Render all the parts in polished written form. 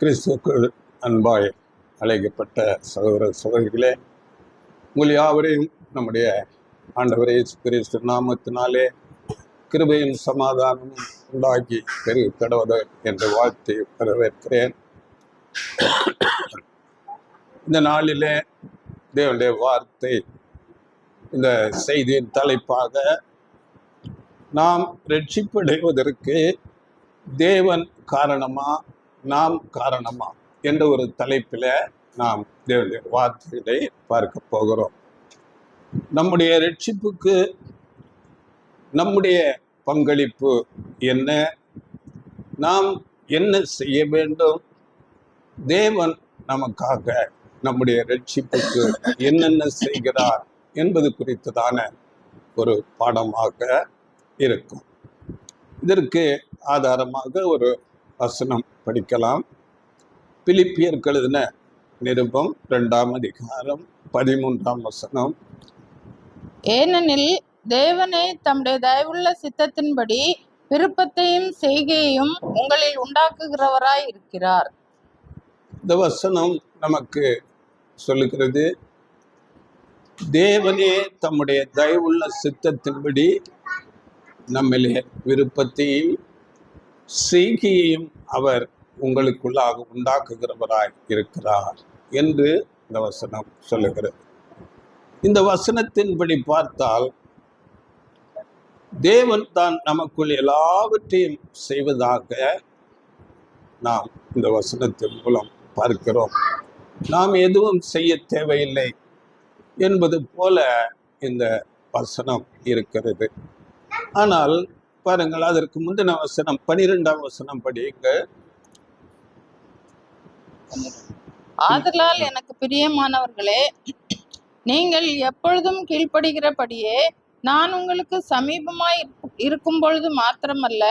கிறிஸ்துவுக்குள் அன்பாய் அழைக்கப்பட்ட சகோதர சகோதரிகளே, உங்கள் யாவரையும் நம்முடைய ஆண்டவர் இயேசு கிறிஸ்து நாமத்தினாலே கிருபையும் சமாதானமும் உண்டாக்கி பெருகு கடவுது என்று வாழ்த்தி வரவேற்கிறேன். இந்த நாளிலே தேவனுடைய வார்த்தை, இந்த செய்தியின் தலைப்பாக நாம் ரட்சிப்படைவதற்கு தேவன் காரணமா நாம் காரணமா என்ற ஒரு தலைப்பில் நாம் தேவனுடைய வார்த்தைகளை பார்க்க போகிறோம். நம்முடைய ரட்சிப்புக்கு நம்முடைய பங்களிப்பு என்ன, நாம் என்ன செய்ய வேண்டும், தேவன் நமக்காக நம்முடைய ரட்சிப்புக்கு என்னென்ன செய்கிறார் என்பது குறித்ததான ஒரு பாடமாக இருக்கும். இதற்கு ஆதாரமாக ஒரு வசனம் படிக்கலாம். பிலிப்பியருக்கு எழுதின நிருபம் 2ஆம் அதிகாரம் 13ஆம் வசனம். ஏனெனில் தேவனே தம்முடைய தயவுள்ள சித்தத்தின்படி விருப்பத்தையும் செய்கையையும் உங்களில் உண்டாக்குகிறவராய் இருக்கிறார். இந்த வசனம் நமக்கு சொல்லுகிறது, தேவனே தம்முடைய தயவுள்ள சித்தத்தின்படி நம்மிலே விருப்பத்தையும் செய்கையையும் அவர் உங்களுக்குள்ளாக உண்டாக்குகிறவராய் இருக்கிறார் என்று இந்த வசனம் சொல்லுகிறது. இந்த வசனத்தின்படி பார்த்தால் தேவன் தான் நமக்குள் எல்லாவற்றையும் செய்வதாக நாம் இந்த வசனத்தின் மூலம் பார்க்கிறோம். நாம் எதுவும் செய்ய தேவையில்லை என்பது போல இந்த வசனம் இருக்கிறது. ஆனால் பாருங்கள், அதற்கு முந்தின வசனம் 12ஆம் வசனம் படியுங்க. ஆதலால் எனக்கு பிரியமானவர்களே, நீங்கள் எப்பொழுதும் கீழ்ப்படுகிறபடியே நான் உங்களுக்கு சமீபமாய் இருக்கும் பொழுது மாத்திரமல்ல,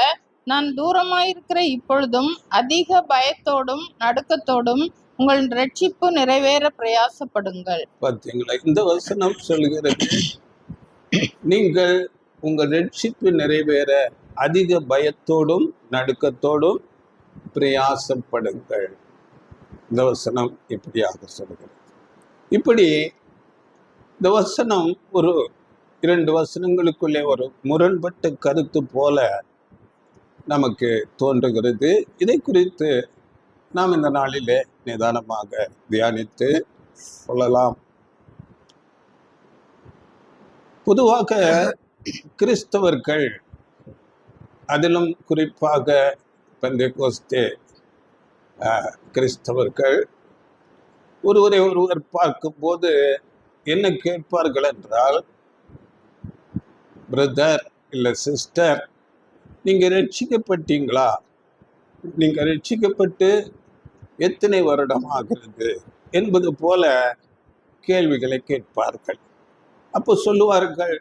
நான் தூரமாயிருக்கிற இப்பொழுதும் அதிக பயத்தோடும் நடுக்கத்தோடும் உங்கள் ரட்சிப்பு நிறைவேற பிரயாசப்படுங்கள். பார்த்தீங்களா, இந்த வசனம் சொல்கிறது, நீங்கள் உங்கள் ரட்சிப்பு நிறைவேற அதிக பயத்தோடும் நடுக்கத்தோடும் பிரயாசப்படுங்கள். இந்த வசனம் இப்படியாக சொல்கிறது. இப்படி இந்த வசனம் ஒரு 2 வசனங்களுக்குள்ளே ஒரு முரண்பட்ட கருத்து போல நமக்கு தோன்றுகிறது. இதை குறித்து நாம் இந்த நாளிலே நிதானமாக தியானித்து கொள்ளலாம். பொதுவாக கிறிஸ்தவர்கள், அதிலும் குறிப்பாக பெந்தெகோஸ்தே கிறிஸ்தவர்கள் ஒருவரை ஒருவர் பார்க்கும்போது என்ன கேட்பார்கள் என்றால், பிரதர் இல்லை சிஸ்டர், நீங்கள் ரட்சிக்கப்பட்டீங்களா, நீங்கள் ரட்சிக்கப்பட்டு எத்தனை வருடம் ஆகிறது என்பது போல கேள்விகளை கேட்பார்கள். அப்போ சொல்லுவார்கள்,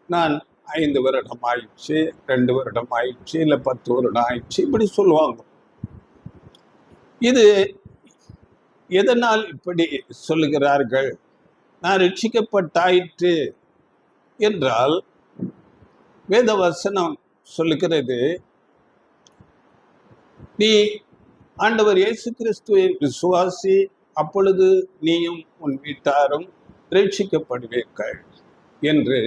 நான் 5 வருடம் ஆயிடுச்சு, 2 வருடம் ஆயிடுச்சு, இல்லை 10 வருடம் ஆயிடுச்சு, இப்படி சொல்லுவாங்க. இது எதனால் இப்படி சொல்லுகிறார்கள்? நான் ரட்சிக்கப்பட்டாயிற்று என்றால் வேத வசனம் சொல்லுகிறது, நீ ஆண்டவர் இயேசு கிறிஸ்துவை விசுவாசி, அப்பொழுது நீயும் உன் வீட்டாரும் ரட்சிக்கப்படுவீர்கள் என்று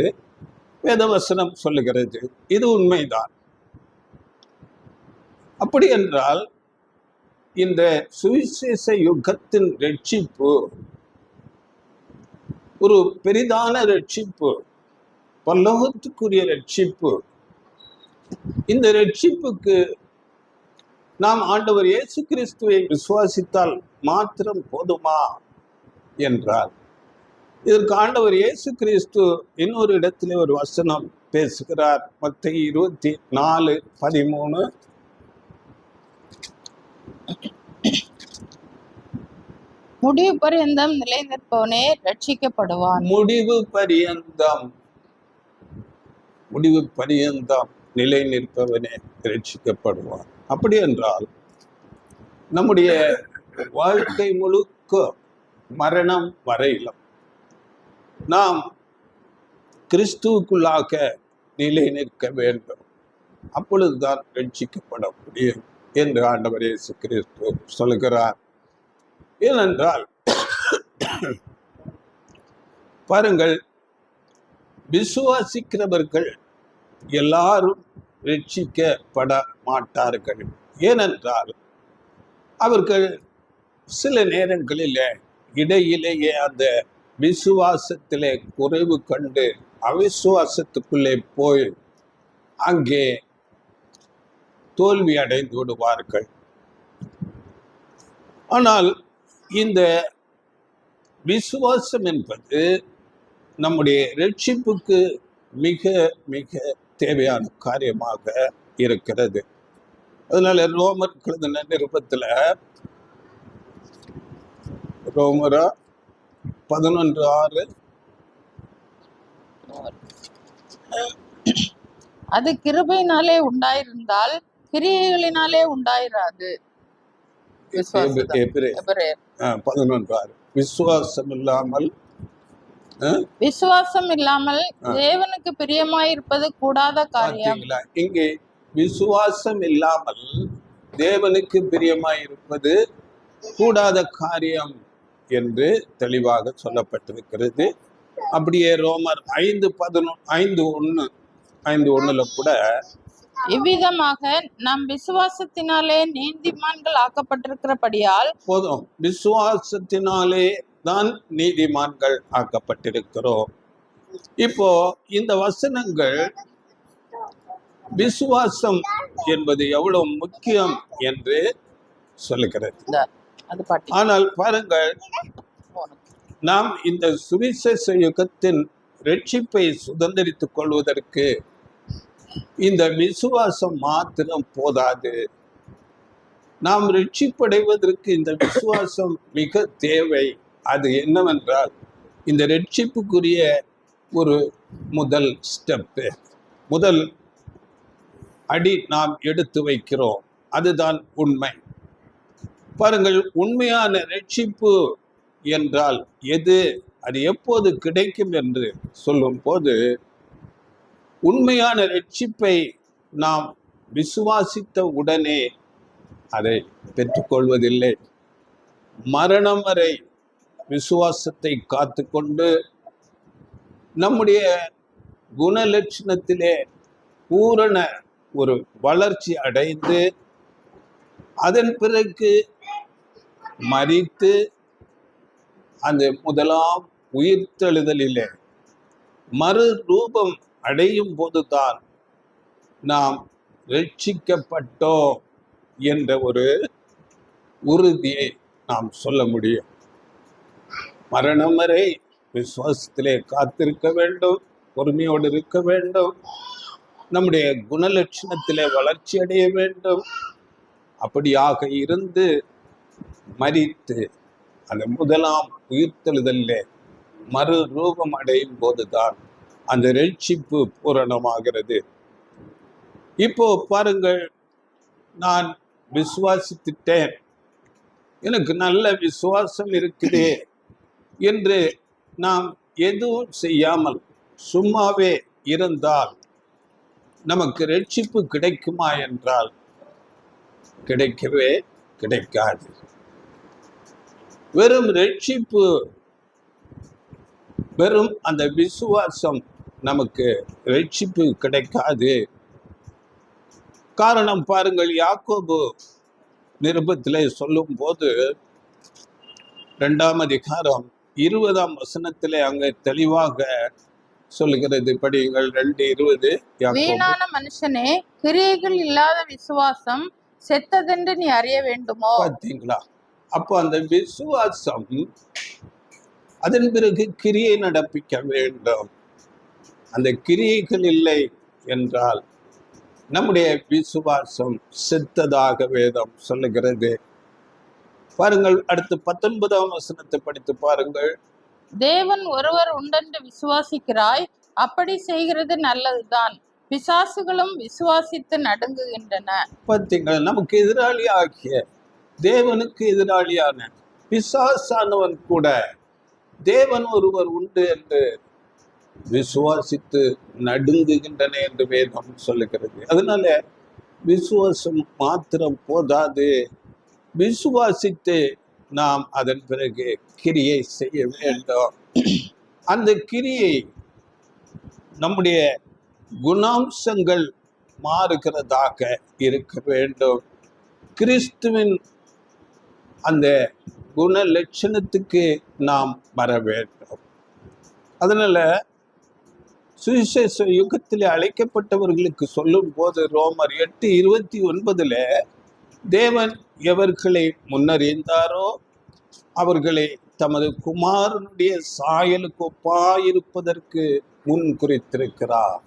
வேதவசனம் சொல்லுகிறது. இது உண்மைதான். அப்படி என்றால் இந்த சுவிசேஷ யுகத்தின் ரட்சிப்பு ஒரு பெரிதான ரட்சிப்பு, பரலோகத்துக்குரிய ரட்சிப்பு. இந்த ரட்சிப்புக்கு நாம் ஆண்டவர் இயேசு கிறிஸ்துவை விசுவாசித்தால் மாத்திரம் போதுமா என்றால், இதற்கு ஆண்டவர் இயேசு கிறிஸ்து இன்னொரு இடத்திலே ஒரு வசனம் பேசுகிறார். மத்தேயு 24:13. முடிவு பரியந்தம் நிலை நிற்பவனே ரட்சிக்கப்படுவான். முடிவு பரியந்தம் நிலை நிற்பவனே ரட்சிக்கப்படுவான். அப்படி என்றால் நம்முடைய வாழ்க்கை முழுக்க மரணம் வரையிலும் நாம் கிறிஸ்துவுக்குள்ளாக நிலை நிற்க வேண்டும். அப்பொழுதுதான் ரட்சிக்கப்பட முடியும். என்று ஆண்டவர் இயேசு கிறிஸ்து சொல்கிறார். ஏனென்றால் பாருங்கள், விசுவாசிக்கிறவர்கள் எல்லாரும் ரட்சிக்கப்பட மாட்டார்கள். ஏனென்றால் அவர்கள் சில நேரங்களிலே இடையிலேயே அந்த விசுவாசத்திலே குறைவு கண்டு அவிசுவாசத்துக்குள்ளே போய் அங்கே தோல்வி அடைந்து விடுவார்கள். ஆனால் இந்த விசுவாசம் என்பது நம்முடைய ரட்சிப்புக்கு மிக மிக தேவையான காரியமாக இருக்கிறது. அதனால ரோமர் எழுதின நிருபத்துல ரோமரா 11:6 அது கிருபையினாலே உண்டாயிருந்தால் கிரியைகளினாலே உண்டாயிராது. எபிரேயர் 11:6 விசுவாசம் இல்லாமல் தேவனுக்கு பிரியமாயிருப்பது கூடாத காரியம். இங்கே விசுவாசம் இல்லாமல் தேவனுக்கு பிரியமாயிருப்பது கூடாத காரியம் என்று தெளிவாக சொல்லப்பட்டிருக்கிறது. அப்படியே ரோமர் 5:1 கூட இவ்விதமாக நம் விசுவாசத்தினாலே நீதிமான்கள் ஆக்கப்பட்டிருக்கிறபடியால் போதும், விசுவாசத்தினாலே தான் நீதிமான்கள் ஆக்கப்பட்டிருக்கிறோம். இப்போ இந்த வசனங்கள் விசுவாசம் என்பது எவ்வளவு முக்கியம் என்று சொல்லுகிறது. ஆனால் பாருங்கள், நாம் இந்த சுவிசேஷ யுகத்தின் ரட்சிப்பை சுதந்திரித்துக் கொள்வதற்கு இந்த விசுவாசம் மாத்திரம் போதாது. நாம் ரட்சிப்படைவதற்கு இந்த விசுவாசம் மிக தேவை. அது என்னவென்றால், இந்த ரட்சிப்புக்குரிய ஒரு முதல் ஸ்டெப்பு, முதல் அடி நாம் எடுத்து வைக்கிறோம். அதுதான் உண்மை. பாருங்கள், உண்மையான ரட்சிப்பு என்றால் எது, அது எப்போது கிடைக்கும் என்று சொல்லும் போது, உண்மையான ரட்சிப்பை நாம் விசுவாசித்த உடனே அதை பெற்றுக்கொள்வதில்லை. மரணம் வரை விசுவாசத்தை காத்து கொண்டு நம்முடைய குணலட்சணத்திலே பூரண ஒரு வளர்ச்சி அடைந்து அதன் பிறகு மரித்து அந்த முதலாம் உயிர்த்தெழுதலிலே மறு ரூபம் அடையும் போதுதான் நாம் ரட்சிக்கப்பட்டோம் என்ற ஒரு உறுதியை நாம் சொல்ல முடியும். மரணம் வரை விசுவாசத்திலே காத்திருக்க வேண்டும், பொறுமையோடு இருக்க வேண்டும், நம்முடைய குணலட்சணத்திலே வளர்ச்சி அடைய வேண்டும். அப்படியாக இருந்து மரித்து அந்த முதலாம் உயிர்த்தெழுதலிலே மறு ரூபம் அடையும் போதுதான் அந்த ரட்சிப்பு பூரணமாகிறது. இப்போ பாருங்கள், நான் விசுவாசித்துட்டேன், எனக்கு நல்ல விசுவாசம் இருக்குதே என்று நாம் எதுவும் செய்யாமல் சும்மாவே இருந்தால் நமக்கு ரட்சிப்பு கிடைக்குமா என்றால் கிடைக்கவே கிடைக்காது. வெறும் ரட்சிப்பு, வெறும் அந்த விசுவாசம் நமக்கு ரட்சிப்பு கிடைக்காது. காரணம் பாருங்கள், யாக்கோபு நிருபத்திலே சொல்லும் போது 2ஆம் அதிகாரம் 20ஆம் வசனத்திலே அங்கே தெளிவாக சொல்லுகிறது. படியுங்கள் 2:20. வீணான மனுஷனே, கிரியைகள் இல்லாத விசுவாசம் செத்ததென்று நீ அறிய வேண்டுமோ? பார்த்தீங்களா? அப்போ அந்த விசுவாசம் அதன் பிறகு கிரியை நடப்பிக்க வேண்டும். அந்த கிரியைகள் இல்லை என்றால் நம்முடைய விசுவாசம் செத்ததாக வேதம் சொல்லுகிறது. பாருங்கள், அடுத்து 19ஆம் வசனத்தை படித்து பாருங்கள். தேவன் ஒருவர் உண்டென்று விசுவாசிக்கிறாய், அப்படி செய்கிறது நல்லதுதான், பிசாசுகளும் விசுவாசித்து நடுங்குகின்றன. பார்த்தீங்களா? நமக்கு எதிராளி ஆகிய தேவனுக்கு எதிராளியான பிசாசானவன் கூட தேவன் ஒருவர் உண்டு என்று விசுவாசித்து நடுங்குகின்றன என்று வேதம் சொல்லுகிறது. அதனால விசுவாசம் மாத்திரம் போதாது, விசுவாசித்து நாம் அதன் பிறகு கிரியை செய்ய வேண்டும். அந்த கிரியை நம்முடைய குணாம்சங்கள் மாறுகிறதாக இருக்க வேண்டும். கிறிஸ்துவின் அந்த குண லட்சணத்துக்கு நாம் வர வேண்டும். அதனால சுவிசேஷ யுகத்திலே அழைக்கப்பட்டவர்களுக்கு சொல்லும் போது ரோமர் 8:29 தேவன் எவர்களை முன்னறிந்தாரோ அவர்களை தமது குமாரனுடைய சாயலுக்கு ஒப்பாயிருப்பதற்கு முன் குறித்திருக்கிறார்.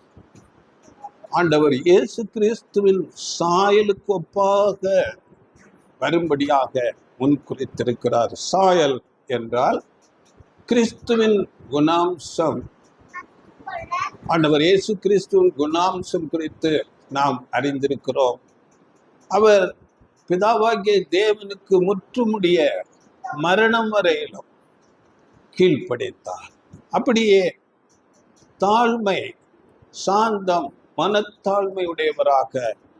ஆண்டவர் இயேசு கிறிஸ்துவின் சாயலுக்கு ஒப்பாக வரும்படியாக முன் குறித்திருக்கிறார். சாயல் என்றால் கிறிஸ்துவின் குணாம்சம். ஆண்டவர் இயேசு கிறிஸ்துவின் குணாம்சம் குறித்து நாம் அறிந்திருக்கிறோம். அவர் பிதாவாகிய தேவனுக்கு முற்றுமுடிய மரணம் வரையிலும் கீழ்ப்படித்தார். அப்படியே தாழ்மை, சாந்தம், மனத்தாழ்மையுடையவராக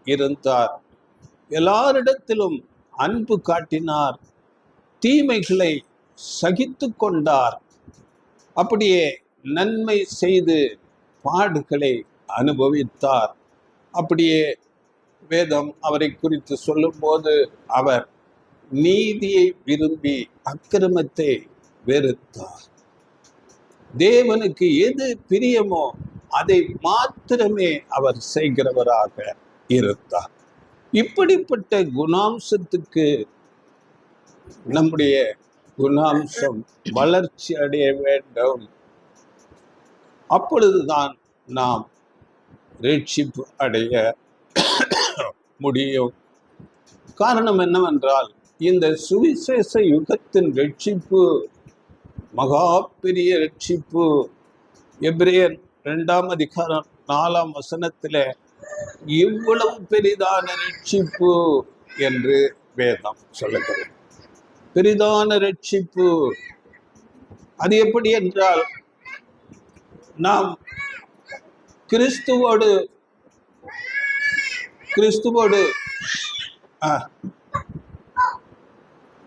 இருந்தார். எல்லாரிடத்திலும் அன்பு காட்டினார். தீமைகளை சகித்து கொண்டார். அப்படியே நன்மை செய்து பாடுகளை அனுபவித்தார். அப்படியே வேதம் அவரை குறித்து சொல்லும்போது அவர் நீதியை விரும்பி அக்கிரமத்தை வெறுத்தார். தேவனுக்கு எது பிரியமோ அதை மாத்திரமே அவர் செய்கிறவராக இருந்தார். இப்படிப்பட்ட குணாம்சத்துக்கு நம்முடைய குணாம்சம் வளர்ச்சி அடைய வேண்டும். அப்பொழுதுதான் நாம் ரட்சிப்பு அடைய முடியும். காரணம் என்னவென்றால் இந்த சுவிசேஷ யுகத்தின் ரட்சிப்பு மகா பெரிய ரட்சிப்பு. எபிரேயர் 2:4 இவ்வளவு பெரிதான ரட்சிப்பு என்று வேதம் சொல்லுகிறது. பெரிதான ரட்சிப்பு அது எப்படி என்றால், நாம்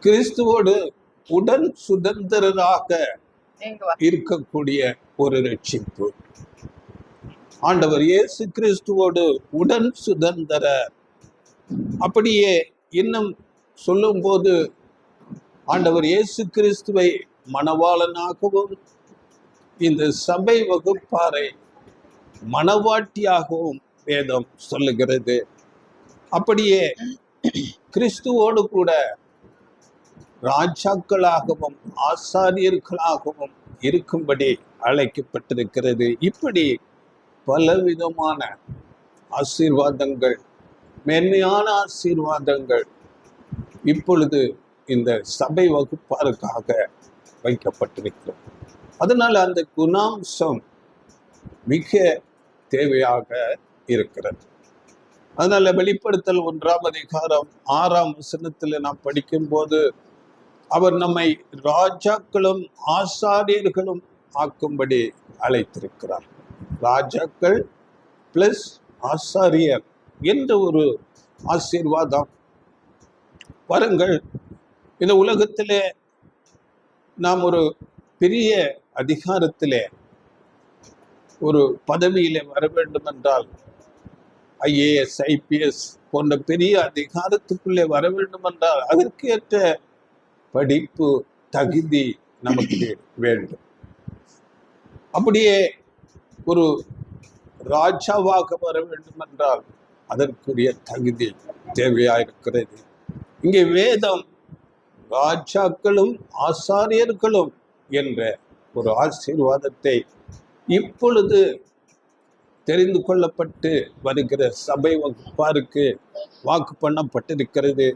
கிறிஸ்துவோடு உடன் சுதந்திரராக இருக்கக்கூடிய ஒரு ரட்சிப்பு. ஆண்டவர் இயேசு கிறிஸ்துவோடு உடன் சுதந்திர. அப்படியே இன்னும் சொல்லும் போது ஆண்டவர் இயேசு கிறிஸ்துவை மணவாளனாகவும் இந்த சபை வகுப்பாரை மணவாட்டியாகவும் வேதம் சொல்லுகிறது. அப்படியே கிறிஸ்துவோடு கூட ராஜாக்களாகவும் ஆசாரியர்களாகவும் இருக்கும்படி அழைக்கப்பட்டிருக்கிறது. இப்படி பலவிதமான ஆசீர்வாதங்கள், மேன்மையான ஆசீர்வாதங்கள் இப்பொழுது இந்த சபை வகுப்பாருக்காக வைக்கப்பட்டிருக்கிறது. அதனால அந்த குணாம்சம் மிக தேவையாக இருக்கிறது. அதனால வெளிப்படுத்தல் 1:6 நாம் படிக்கும்போது அவர் நம்மை ராஜாக்களும் ஆசாரியர்களும் ஆக்கும்படி அழைத்திருக்கிறார். ராஜாக்கள் பிளஸ் ஆசாரியர் என்ற ஒரு ஆசீர்வாதம். பாருங்கள், இந்த உலகத்திலே நாம் ஒரு பெரிய அதிகாரத்திலே ஒரு பதவியிலே வர வேண்டும் என்றால், IAS IPS போன்ற பெரிய அதிகாரத்துக்குள்ளே வர வேண்டும் என்றால் அதற்கேற்ற படிப்பு தகுதி நமக்கு வேண்டும். அப்படியே ஒரு ராஜாவாக வர வேண்டும் என்றால் அதற்குரிய தகுதி தேவையாயிருக்கிறது. இங்கே வேதம் ராஜாக்களும் ஆசாரியர்களும் என்ற ஒரு ஆசீர்வாதத்தை இப்பொழுது தெரிந்து கொள்ளப்பட்டு வருகிற சபை வகுப்பாருக்கு வாக்கு பண்ணப்பட்டிருக்கிறது.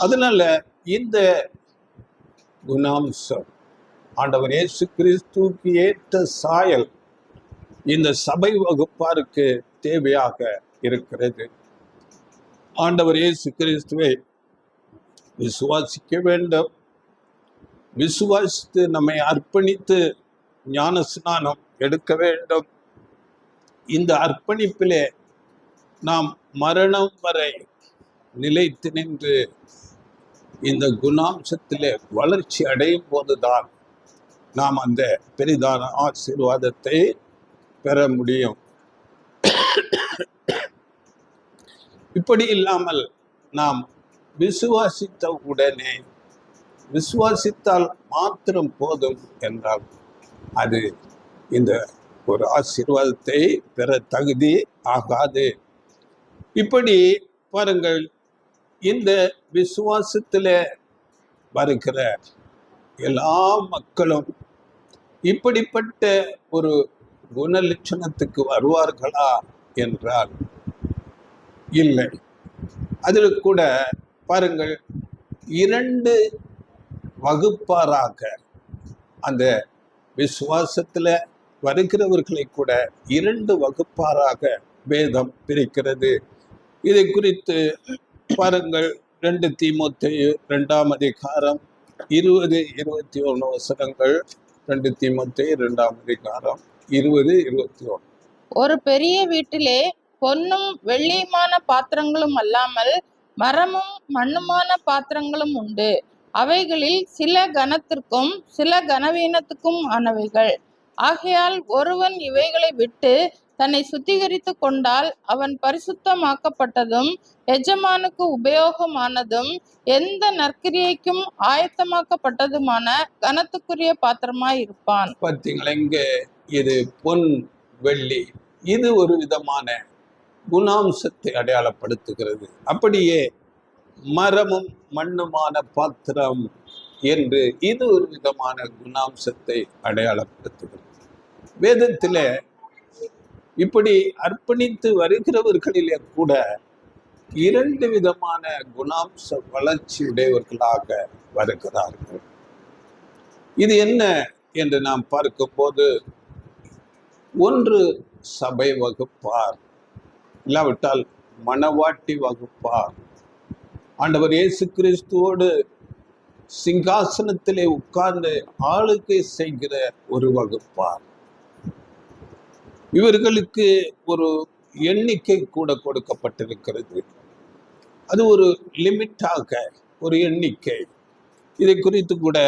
அதனால இந்த குணாம்சம், ஆண்டவர் இயேசு கிறிஸ்துவுக்கு ஏற்ற சாயல் இந்த சபை வகுப்பாருக்கு தேவையாக இருக்கிறது. ஆண்டவர் இயேசு கிறிஸ்துவை விசுவாசிக்க வேண்டும். விசுவாசித்து நம்மை அர்ப்பணித்து ஞான ஸ்நானம் எடுக்க வேண்டும். இந்த அர்ப்பணிப்பிலே நாம் மரணம் வரை நிலைத்து நின்று இந்த குணாம்சத்திலே வளர்ச்சி அடையும் போதுதான் நாம் அந்த பெரிதான ஆசீர்வாதத்தை பெற முடியும். இப்படி இல்லாமல் நாம் விசுவாசித்த உடனே விசுவாசித்தால் மாத்திரம் போதும் என்றால் அது இந்த ஒரு ஆசீர்வாதத்தை பெற தகுதி ஆகாது. இப்படி பாருங்கள், இந்த விசுவாசத்தில் வருகிற எல்லா மக்களும் இப்படிப்பட்ட ஒரு குணலட்சணத்துக்கு வருவார்களா என்றால் இல்லை. அதில் கூட பாருங்கள், 2 வகுப்பாராக அந்த விசுவாசத்துல வருகிறவர்களை கூட 2 வகுப்பாராக வேதம் பிரிக்கிறது. இதை குறித்து பாருங்கள், 2 தீமோத்தேயு 2ஆம் அதிகாரம் 20-21 வசனங்கள். 2 தீமோத்தேயு 2ஆம் அதிகாரம் 20-21. ஒரு பெரிய வீட்டிலே பொன்னும் வெள்ளியுமான பாத்திரங்களும் அல்லாமல் மரமும் மண்ணுமான பாத்திரங்களும் உண்டு. அவைகளில் சில கனத்திற்கும் சில கனவீனத்துக்கும் ஆனவைகள். ஆகையால் ஒருவன் இவைகளை விட்டு தன்னை சுத்திகரித்து கொண்டால் அவன் பரிசுத்தமாக்கப்பட்டதும் எஜமானுக்கு உபயோகமானதும் எந்த நற்கிரியைக்கும் ஆயத்தமாக்கப்பட்டதுமான கனத்துக்குரிய பாத்திரமாய் இருப்பான். பார்த்தீங்களா, இங்கே இது பொன் வெள்ளி, இது ஒரு விதமான குணாம்சத்தை அடையாளப்படுத்துகிறது. அப்படியே மரமும் மண்ணுமான பாத்திரம் என்று இது ஒரு விதமான குணாம்சத்தை அடையாளப்படுத்துகிறது. வேதத்தில் இப்படி அர்ப்பணித்து வருகிறவர்களிலே கூட 2 விதமான குணாம்ச வளர்ச்சி உடையவர்களாக வருகிறார்கள். இது என்ன என்று நாம் பார்க்கும்போது, ஒன்று சபை வகுப்பார், இல்லாவிட்டால் மணவாட்டி வகுப்பார். ஆண்டவர் இயேசு கிறிஸ்துவோடு சிங்காசனத்திலே உட்கார்ந்து ஆளுகை செய்கிற ஒரு வகுப்பார். இவர்களுக்கு ஒரு எண்ணிக்கை கூட கொடுக்கப்பட்டிருக்கிறது. அது ஒரு லிமிட்டாக ஒரு எண்ணிக்கை. இதை குறித்து கூட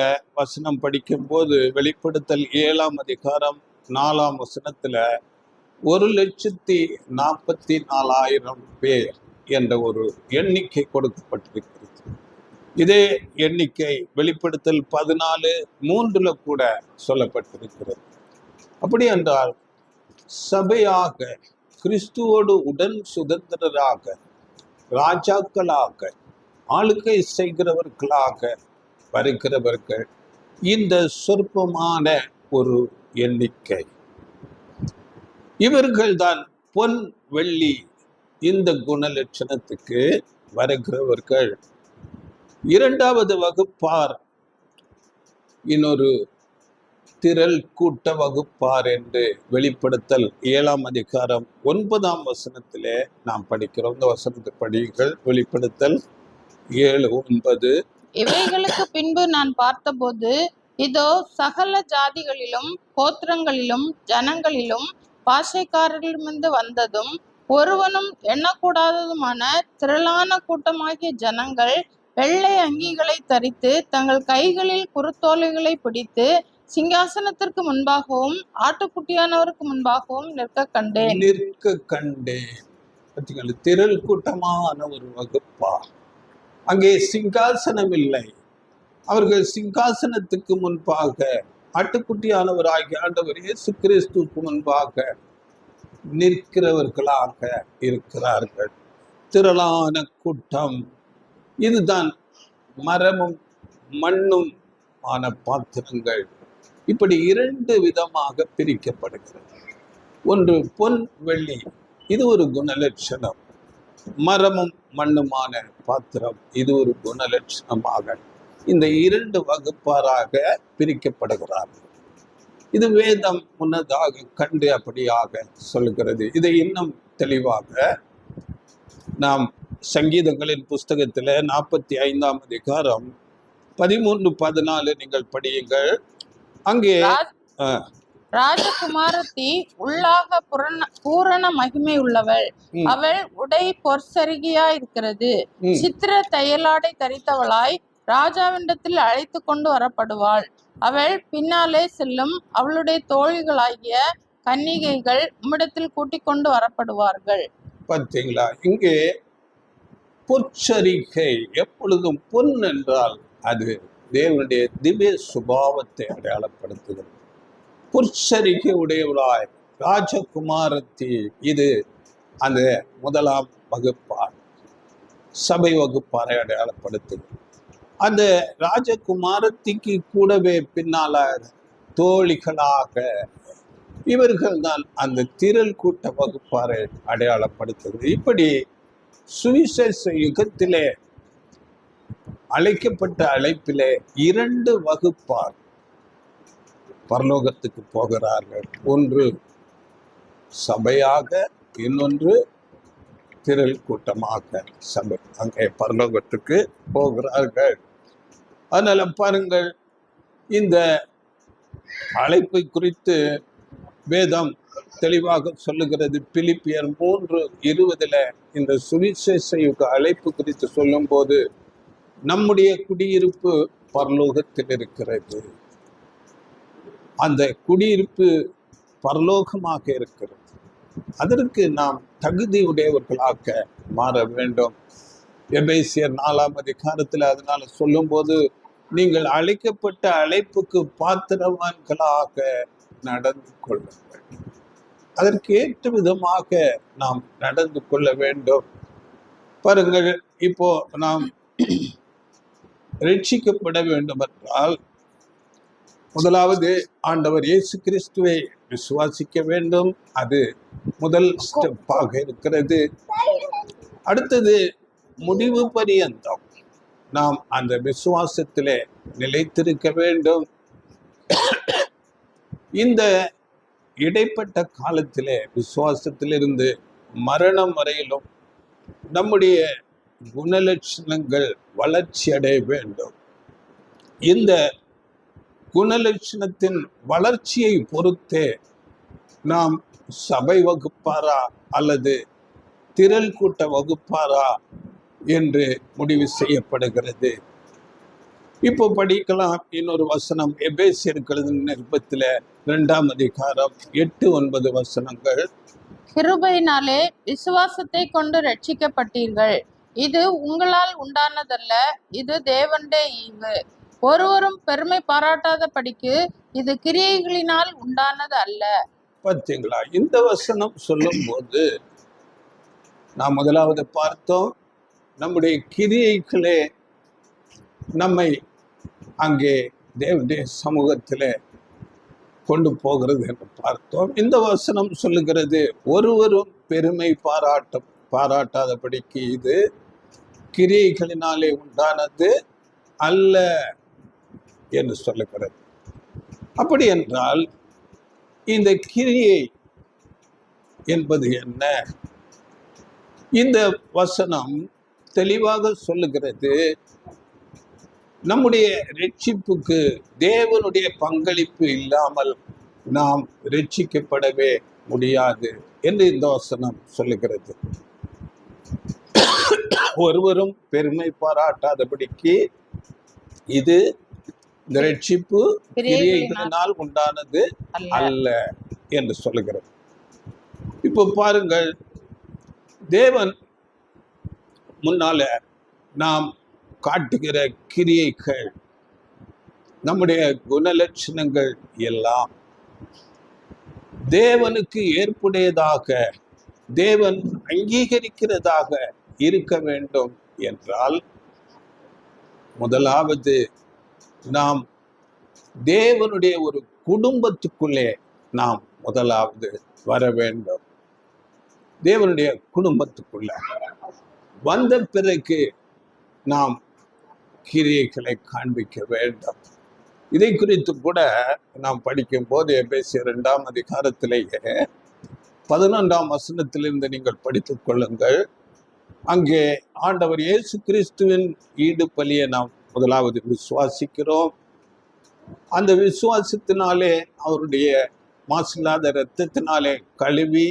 வசனம் படிக்கும் போது வெளிப்படுத்தல் 7ஆம் அதிகாரம் 4ஆம் வசனத்துல 1,44,000 பேர் என்ற ஒரு எண்ணிக்கை கொடுக்கப்பட்டிருக்கிறது. இதே எண்ணிக்கை வெளிப்படுத்தல் 14:3 கூட சொல்லப்பட்டிருக்கிறது. அப்படி என்றால் சபையாக, கிறிஸ்துவோடு உடன் சுதந்திரராக, ராஜாக்களாக, ஆளுகை செய்கிறவர்களாக வருகிறவர்கள் இந்த சொற்பமான ஒரு எண்ணிக்கை. இவர்கள்தான் பொன் வெள்ளி இந்த குணலட்சணத்துக்கு வருகிறவர்கள். 2வது வகுப்பார் இன்னொரு திரள் கூட்ட வகுப்பார் என்று வெளிப்படுத்தல் 7ஆம் அதிகாரம் 9ஆம் வசனத்திலே நாம் படிக்கிறோம். இந்த வசனத்தை படியுங்கள். வெளிப்படுத்தல் 7:9. இவைகளுக்கு பின்பு நான் பார்த்தபோது, இதோ சகல ஜாதிகளிலும் கோத்திரங்களிலும் ஜனங்களிலும் பாஷைக்காரரிடமிருந்து வந்ததும் ஒருவனும் எண்ணக்கூடாததுமான திரளான கூட்டமாகிய ஜனங்கள் வெள்ளை அங்கிகளை தரித்து தங்கள் கைகளில் குருத்தோலைகளை பிடித்து சிங்காசனத்திற்கு முன்பாகவும் ஆட்டுக்குட்டியானவருக்கு முன்பாகவும் நிற்க கண்டேன். திரள் கூட்டமான ஒரு வகுப்பா. அங்கே சிங்காசனம் இல்லை. அவர்கள் சிங்காசனத்துக்கு முன்பாக ஆட்டுக்குட்டியானவராகிய ஆண்டவர் இயேசு கிறிஸ்துவுக்கு முன்பாக நிற்கிறவர்களாக இருக்கிறார்கள். திரளான கூட்டம். இதுதான் மரமும் மண்ணும் ஆன பாத்திரங்கள். இப்படி 2 விதமாக பிரிக்கப்படுகிறது. ஒன்று பொன் வெள்ளி, இது ஒரு குணலட்சணம். மரமும் மண்ணுமான பாத்திரம், இது ஒரு குணலட்சணமாக இந்த 2 வகுப்பாராக பிரிக்கப்படுகிறார்கள். இது வேதம் முன்னதாக கண்டு அப்படியாக சொல்கிறது. இதை இன்னும் தெளிவாக நாம் சங்கீதங்களின் புஸ்தகத்தில் 45ஆம் அதிகாரம் 13-14 நீங்கள் படியுங்கள். அங்கே ராஜகுமாரத்தி உள்ளாக பூரண மகிமை உள்ளவள். ம். அவள் உடை பொற்சரிகையா இருக்கிறது. ம். சித்திர தையலாடை தரித்தவளாய் ராஜாவினிடத்தில் அழைத்து கொண்டு வரப்படுவாள். அவள் பின்னாலே செல்லும் அவளுடைய தோழிகளாகிய கன்னிகைகள் உம்மிடத்தில் கூட்டிக் கொண்டு வரப்படுவார்கள். பார்த்தீங்களா? இங்கே பொற்சரிகை, எப்பொழுதும் பொன் என்றால் அது தேவனுடைய திவ்ய சுபாவத்தை அடையாளப்படுத்துகிறது. பொற்சரிகை உடையவளாய் ராஜகுமாரத்தி, இது அந்த முதலாம் வகுப்பார், சபை வகுப்பாரை அடையாளப்படுத்துகிறது. அந்த ராஜகுமாரத்திக்கு கூடவே பின்னால தோழிகளாக இவர்கள் தான் அந்த திரள் கூட்ட வகுப்பாரை அடையாளப்படுத்துகிறது. இப்படி சுவிசேஷ யுகத்திலே அழைக்கப்பட்ட அழைப்பிலே 2 வகுப்பார் பரலோகத்துக்கு போகிறார்கள். ஒன்று சபையாக, இன்னொன்று திரள் கூட்டமாக சபை அங்கே பரலோகத்துக்கு போகிறார்கள். அதனால பாருங்கள், இந்த அழைப்பை குறித்து வேதம் தெளிவாக சொல்லுகிறது. பிலிப்பியர் 3:20 இந்த சுவிசேஷ யுக அழைப்பு குறித்து சொல்லும் போது, நம்முடைய குடியிருப்பு பரலோகத்தில் இருக்கிறது, அந்த குடியிருப்பு பரலோகமாக இருக்கிறது, அதற்கு நாம் தகுதி உடையவர்களாக மாற வேண்டும். எபேசியர் 4ஆம் அதிகாரத்தில் அதனால சொல்லும்போது, நீங்கள் அழைக்கப்பட்ட அழைப்புக்கு பாத்திரவான்களாக நடந்து கொள்ளுங்கள், அதற்கு ஏற்ற விதமாக நாம் நடந்து கொள்ள வேண்டும். பாருங்கள், இப்போ நாம் ரட்சிக்கப்பட வேண்டும் என்றால் முதலாவது ஆண்டவர் இயேசு கிறிஸ்துவை விசுவாசிக்க வேண்டும். அது முதல் ஸ்டெப்பாக இருக்கிறது. அடுத்தது முடிவு பரியந்தம் நாம் அந்த விசுவாசத்திலே நிலைத்திருக்க வேண்டும். இந்த இடைப்பட்ட காலத்திலே விசுவாசத்திலிருந்து மரணம் வரையிலும் நம்முடைய குணலட்சணங்கள் வளர்ச்சி அடைய வேண்டும். இந்த குணலட்சணத்தின் வளர்ச்சியை பொறுத்தே நாம் சபை வகுப்பாரா அல்லது திரள் கூட்ட வகுப்பாரா என்று முடிவு செய்யப்படுகிறது. இப்போ படிக்கலாம் இன்னொரு வசனம், எபேசியர் நிருபத்தில் 2ஆம் அதிகாரம் 8-9 வசனங்கள். கிருபையினாலே விசுவாசத்தை கொண்டு ரட்சிக்கப்பட்டீர்கள். இது உங்களால் உண்டானதல்ல, இது தேவனுடைய ஈவு. ஒருவரும் பெருமை பாராட்டாதபடிக்கு இது கிரியைகளினால் உண்டானது அல்ல. பார்த்தீங்களா? இந்த வசனம் சொல்லும் போது நாம் முதலாவது பார்த்தோம், நம்முடைய கிரியைகளே நம்மை அங்கே தேவனுடைய சமூகத்திலே கொண்டு போகிறது என்று பார்த்தோம். இந்த வசனம் சொல்லுகிறது, ஒருவரும் பெருமை பாராட்டாதபடிக்கு இது கிரியைகளினாலே உண்டானது அல்ல என்று சொல்லுகிறது. அப்படி என்றால் இந்த கிரியை என்பது என்ன? இந்த வசனம் தெளிவாக சொல்லுகிறது, நம்முடைய ரட்சிப்புக்கு தேவனுடைய பங்களிப்பு இல்லாமல் நாம் ரட்சிக்கப்படவே முடியாது என்று இந்த வசனம் சொல்லுகிறது. ஒருவரும் பெருமை பாராட்டாதபடிக்கு இது இந்த ரட்சிப்பு கிரியைகளினால் உண்டானது அல்ல என்று சொல்லுகிறது. இப்போ பாருங்கள், தேவன் முன்னால நாம் காட்டுகிற கிரியைகள், நம்முடைய குணலட்சணங்கள் எல்லாம் தேவனுக்கு ஏற்புடையதாக, தேவன் அங்கீகரிக்கிறதாக இருக்க வேண்டும் என்றால் முதலாவது நாம் தேவனுடைய ஒரு குடும்பத்துக்குள்ளே நாம் முதலாவது வர வேண்டும். தேவனுடைய குடும்பத்துக்குள்ள வந்த பிறகு நாம் கிரியைகளை காண்பிக்க வேண்டும். இதை குறித்து கூட நாம் படிக்கும் போது எபேசியர் 2ஆம் அதிகாரத்திலேயே 11ஆம் வசனத்திலிருந்து நீங்கள் படித்துக் கொள்ளுங்கள். அங்கே ஆண்டவர் இயேசு கிறிஸ்துவின் ஈடு பலியை நாம் முதலாவது விசுவாசிக்கிறோம். அந்த விசுவாசத்தினாலே அவருடைய மாசில்லாத இரத்தத்தினாலே கழுவி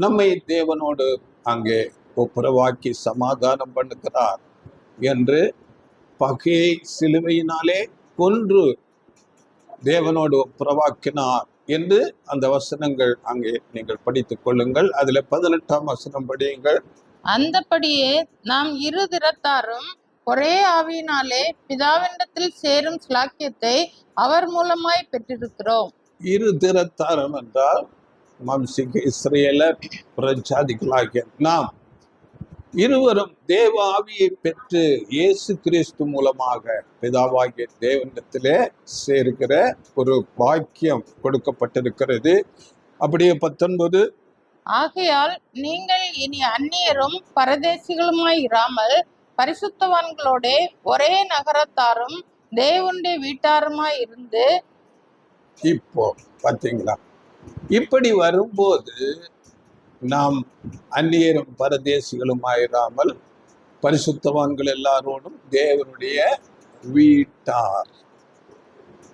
நம்மை தேவனோடு அங்கே ஒப்புரவாக்கி சமாதானம் பண்ணுகிறார் என்று பகையை சிலுவையினாலே கொன்று தேவனோடு ஒப்புரவாக்கினார் என்று அந்த வசனங்கள் அங்கே நீங்கள் படித்துக் கொள்ளுங்கள். அதுல 18ஆம் வசனம் படியுங்கள். அந்தபடியே நாம் இரு திறத்தாரும் ஒரே ஆவியினாலே பிதாவினிடத்தில் சேரும் ஸ்லாக்கியத்தை அவர் மூலமாய் பெற்றிருக்கிறோம். இரு திறத்தாரும் என்றால் மாம்சீக இஸ்ரேலர் புறஜாதிகளாகிய நாம் இருவரும் தேவ ஆவியை பெற்று இயேசு கிறிஸ்து மூலமாக பிதாவாகிய தேவனிடத்திலே சேர்க்கிற ஒரு பாக்கியம் கொடுக்கப்பட்டிருக்கிறது. அப்படியே 19, ஆகையால் நீங்கள் இனி அந்நியரும் பரதேசிகளுமாய் இராமல் பரிசுத்தவான்களோட ஒரே நகரத்தாரும் தேவனுடைய வீட்டாருமாய் இருந்து. இப்போ பார்த்தீங்களா, இப்படி வரும்போது நாம் அந்நியரும் பரதேசிகளுமாயிராமல் பரிசுத்தவான்கள் எல்லாரோடும் தேவனுடைய வீட்டார்.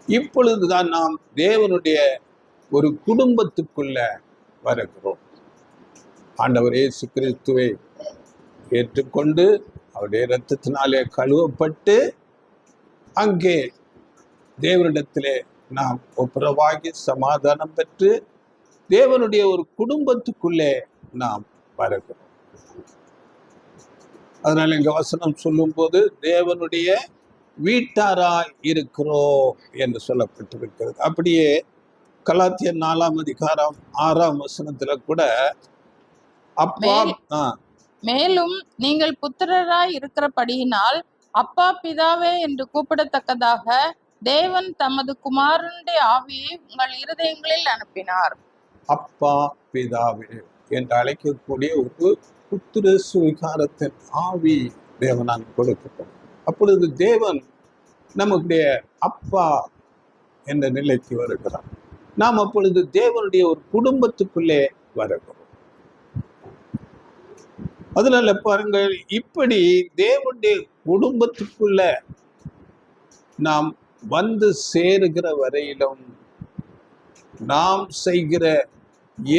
இப்பொழுதுதான் நாம் தேவனுடைய ஒரு குடும்பத்துக்குள்ள வருகிறோம். ஆண்டவர் இயேசு கிறிஸ்துவை ஏற்றுக்கொண்டு அவருடைய இரத்தத்தினாலே கழுவப்பட்டு அங்கே தேவனிடத்திலே நாம் ஒப்புரவாகி சமாதானம் பெற்று தேவனுடைய ஒரு குடும்பத்துக்குள்ளே நாம் வருகிறோம். அதனால இங்க வசனம் சொல்லும் போது தேவனுடைய வீட்டாராய் இருக்கிறோம் என்று சொல்லப்பட்டிருக்கிறது. அப்படியே கலாத்தியர் 4ஆம் அதிகாரம் 6ஆம் வசனத்துல கூட அப்பா மேலும் நீங்கள் புத்திரராய் இருக்கிறபடியினால் அப்பா பிதாவே என்று கூப்பிடத்தக்கதாக தேவன் தமது குமாரனுடைய ஆவியை உங்கள் இருதயங்களில் அனுப்பினார். அப்பா பிதாவே என்று அழைக்கக்கூடிய ஒரு புத்திர சுவிகாரத்தின் ஆவி தேவனால் கொடுக்கப்படும். அப்பொழுது தேவன் நம்முடைய அப்பா என்ற நிலைக்கு வருகிறார். நாம் அப்பொழுது தேவனுடைய ஒரு குடும்பத்துக்குள்ளே வருகிறோம். அதனால பாருங்கள், இப்படி தேவனுடைய குடும்பத்துக்குள்ள நாம் வந்து சேருகிற வரையிலும் நாம் செய்கிற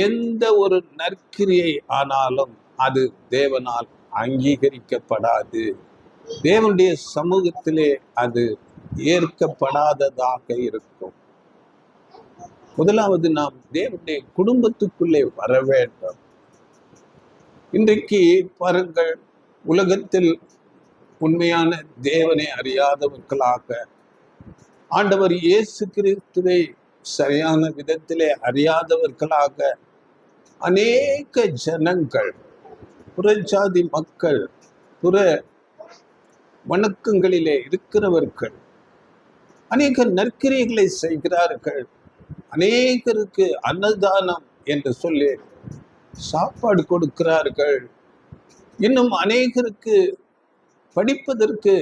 எந்த ஒரு நற்கிரியை ஆனாலும் அது தேவனால் அங்கீகரிக்கப்படாது. தேவனுடைய சமூகத்திலே அது ஏற்கப்படாததாக இருக்கும். முதலாவது நாம் தேவனுடைய குடும்பத்துக்குள்ளே வர வேண்டும். இன்றைக்கு பாருங்கள், உலகத்தில் உண்மையான தேவனை அறியாதவர்களாக, ஆண்டவர் இயேசு கிறிஸ்துவை சரியான விதத்திலே அறியாதவர்களாக அநேக ஜனங்கள், புறஜாதி மக்கள், புற வணக்கங்களிலே இருக்கிறவர்கள் அநேக நற்கிரியைகளை செய்கிறார்கள். அநேகருக்கு அன்னதானம் என்று சொல்லி சாப்பாடு கொடுக்கிறார்கள். இன்னும் அநேகருக்கு படிப்பதற்கு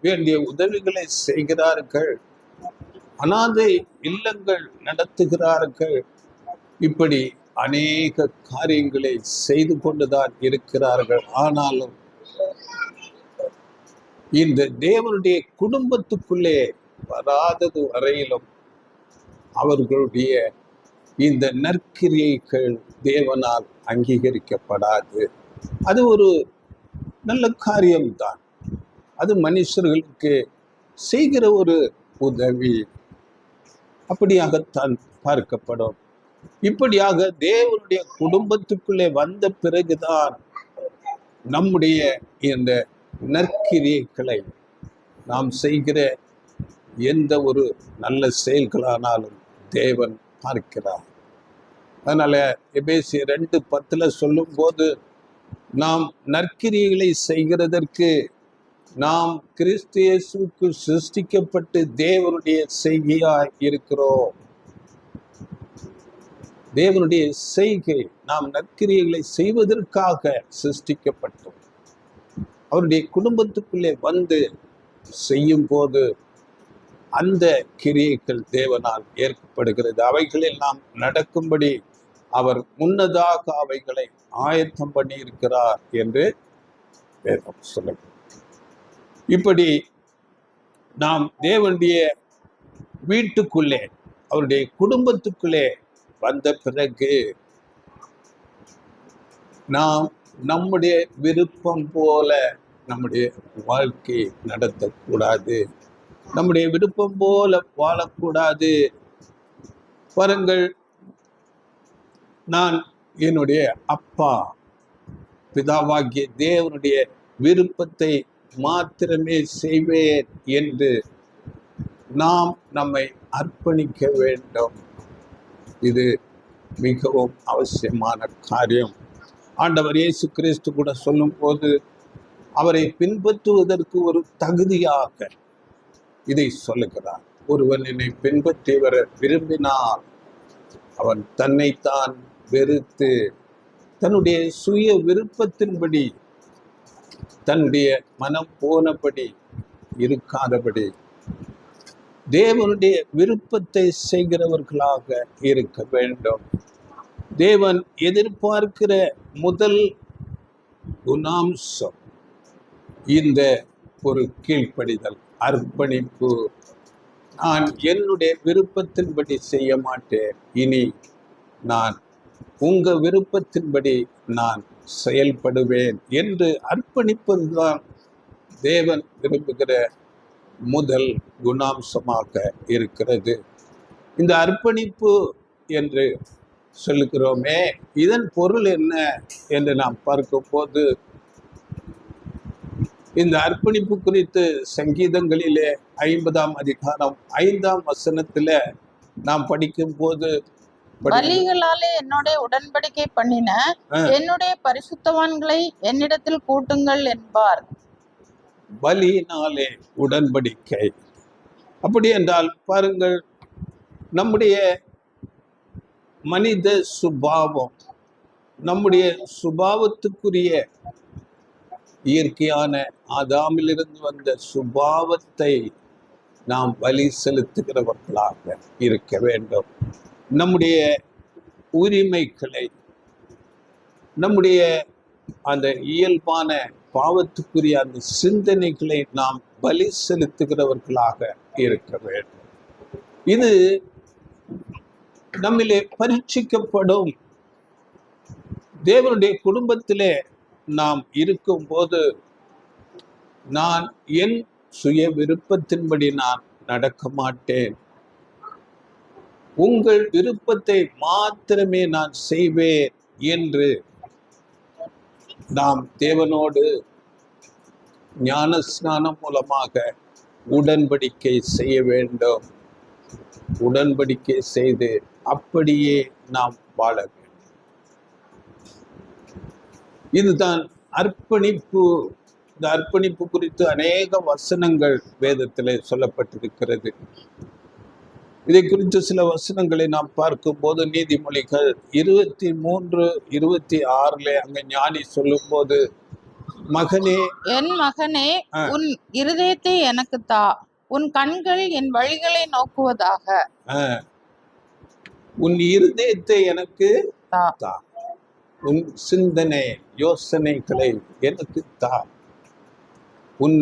வேண்டிய உதவிகளை செய்கிறார்கள். அனாதை இல்லங்கள் நடத்துகிறார்கள். இப்படி அநேக காரியங்களை செய்து கொண்டுதான் இருக்கிறார்கள். ஆனாலும் இந்த தேவனுடைய குடும்பத்துக்குள்ளே வராதது வரையிலும் அவர்களுடைய இந்த நற்கிரியைகள் தேவனால் அங்கீகரிக்கப்படாது. அது ஒரு நல்ல காரியம்தான். அது மனுஷர்களுக்கு செய்கிற ஒரு உதவி, அப்படியாகத்தான் பார்க்கப்படும். இப்படியாக தேவனுடைய குடும்பத்துக்குள்ளே வந்த பிறகுதான் நம்முடைய இந்த நற்கிரியைகளை, நாம் செய்கிற எந்த ஒரு நல்ல செயல்களானாலும் தேவன் பார்க்கிறார். அதனால எபேசியர் 2:10 சொல்லும் போது, நாம் நற்கிரியைகளை செய்கிறதற்கு நாம் கிறிஸ்து இயேசுவுக்கு சிருஷ்டிக்கப்பட்டு தேவனுடைய செய்கையாய் இருக்கிறோம். தேவனுடைய செய்கை, நாம் நற்கிரியைகளை செய்வதற்காக சிருஷ்டிக்கப்பட்டோம். அவருடைய குடும்பத்துக்குள்ளே வந்து செய்யும் போது அந்த கிரியைகள் தேவனால் ஏற்கப்படுகிறது. அவைகளில் நாம் நடக்கும்படி அவர் முன்னதாக அவைகளை ஆயத்தம் பண்ணி இருக்கிறார் என்று வேதம் சொல்லுகிறது. இப்படி நாம் தேவனுடைய வீட்டுக்குள்ளே, அவருடைய குடும்பத்துக்குள்ளே வந்த பிறகு நாம் நம்முடைய விருப்பம் போல நம்முடைய வாழ்க்கை நடத்தக்கூடாது, நம்முடைய விருப்பம் போல வாழக்கூடாது. பாருங்கள், நான் என்னுடைய அப்பா பிதாவாகிய தேவனுடைய விருப்பத்தை மாத்திரமே செய்வேன் என்று நாம் நம்மை அர்ப்பணிக்க வேண்டும். இது மிகவும் அவசியமான காரியம். ஆண்டவர் இயேசு கிறிஸ்து கூட சொல்லும் போது அவரை பின்பற்றுவதற்கு ஒரு தகுதியாக இதை சொல்லுகிறார். ஒருவன் என்னை பின்பற்றி வர விரும்பினால் அவன் தன்னைத்தான் வெறுத்து தன்னுடைய சுய விருப்பத்தின்படி தன்னுடைய மனம் போனபடி இருக்காதபடி தேவனுடைய விருப்பத்தை செய்கிறவர்களாக இருக்க வேண்டும். தேவன் எதிர்பார்க்கிற முதல் குணாம்சம் இந்த ஒரு கீழ்ப்படிதல், அர்ப்பணிப்பு. நான் என்னுடைய விருப்பத்தின்படி செய்ய மாட்டேன், இனி நான் உங்க விருப்பத்தின்படி நான் செயல்படுவேன் என்று அர்ப்பணிப்பதுதான் தேவன் விரும்புகிற முதல் குணாம்சமாக இருக்கிறது. இந்த அர்ப்பணிப்பு என்று சொல்லுகிறோமே, இதன் பொருள் என்ன என்று நாம் பார்க்கும் போது, இந்த அர்ப்பணிப்பு குறித்து சங்கீதங்களிலே 50ஆம் அதிகாரம் 5ஆம் வசனத்துல நாம் படிக்கும் போது, பலிகளாலே என்னோட உடன்படிக்கை பண்ணின என்னுடைய பரிசுத்தவான்களை என்னிடத்தில் கூட்டுங்கள் என்பார். பலியினாலே உடன்படிக்கை. அப்படி என்றால் பாருங்கள், நம்முடைய மனித சுபாவம், நம்முடைய சுபாவத்துக்குரிய இயற்கையான ஆதாமிலிருந்து வந்த சுபாவத்தை நாம் பலி செலுத்துகிறவர்களாக இருக்க வேண்டும். நம்முடைய உரிமைகளை, நம்முடைய அந்த இயல்பான பாவத்துக்குரிய அந்த சிந்தனைகளை நாம் பலி செலுத்துகிறவர்களாக இருக்க வேண்டும். இது நம்மிலே பரீட்சிக்கப்படும். தேவனுடைய குடும்பத்திலே நாம் இருக்கும் போது, நான் என் சுய விருப்பத்தின்படி நான் நடக்க மாட்டேன், உங்கள் விருப்பத்தை மாத்திரமே நான் செய்வேன் என்று நாம் தேவனோடு ஞான ஸ்நானம் மூலமாக உடன்படிக்கை செய்ய வேண்டும். உடன்படிக்கை செய்து அப்படியே நாம் வாழ வேண்டும். இதுதான் அர்ப்பணிப்பு. இந்த அர்ப்பணிப்பு குறித்து அநேக வசனங்கள் வேதத்திலே சொல்லப்பட்டிருக்கிறது. இதை குறித்து சில வசனங்களை நாம் பார்க்கும் போது, நீதிமொழிகள் 23:26 அங்க ஞானி சொல்லும் போது, மகனே, என் மகனே, உன் இருதயத்தை எனக்கு தா, உன் கண்கள் என் வழிகளை நோக்குவதாக. உன் இருதயத்தை எனக்கு தா, உன் சிந்தனை யோசனைகளை எனக்கு தா, உன்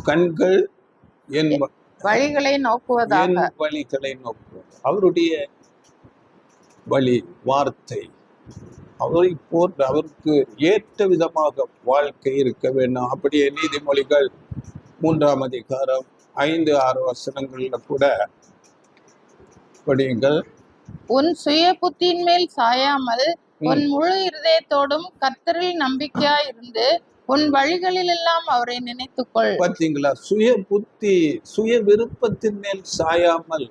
கண்கள் என் வழிகளை நோக்குவதாக. வழிகளை நோக்குவது, அவருடைய வழி, வார்த்தை, அவரை போன்ற அவருக்கு ஏற்ற விதமாக வாழ்க்கை இருக்க வேண்டும். அப்படியே நீதிமொழிகள் 3ஆம் அதிகாரம் 5-6 வசனங்கள்ல கூட படியுங்கள். உன் சுய புத்தியின் மேல் சாயாமல் உன் முழு இருதயத்தோடும் கர்த்தரில் நம்பிக்கையா இருந்து உன் வழிகளில் எல்லாம் அவரை நினைத்துக்கொள். பார்த்தீங்களா? சுய புத்தி, சுய விருப்பத்தின் மேல் சாயாமல்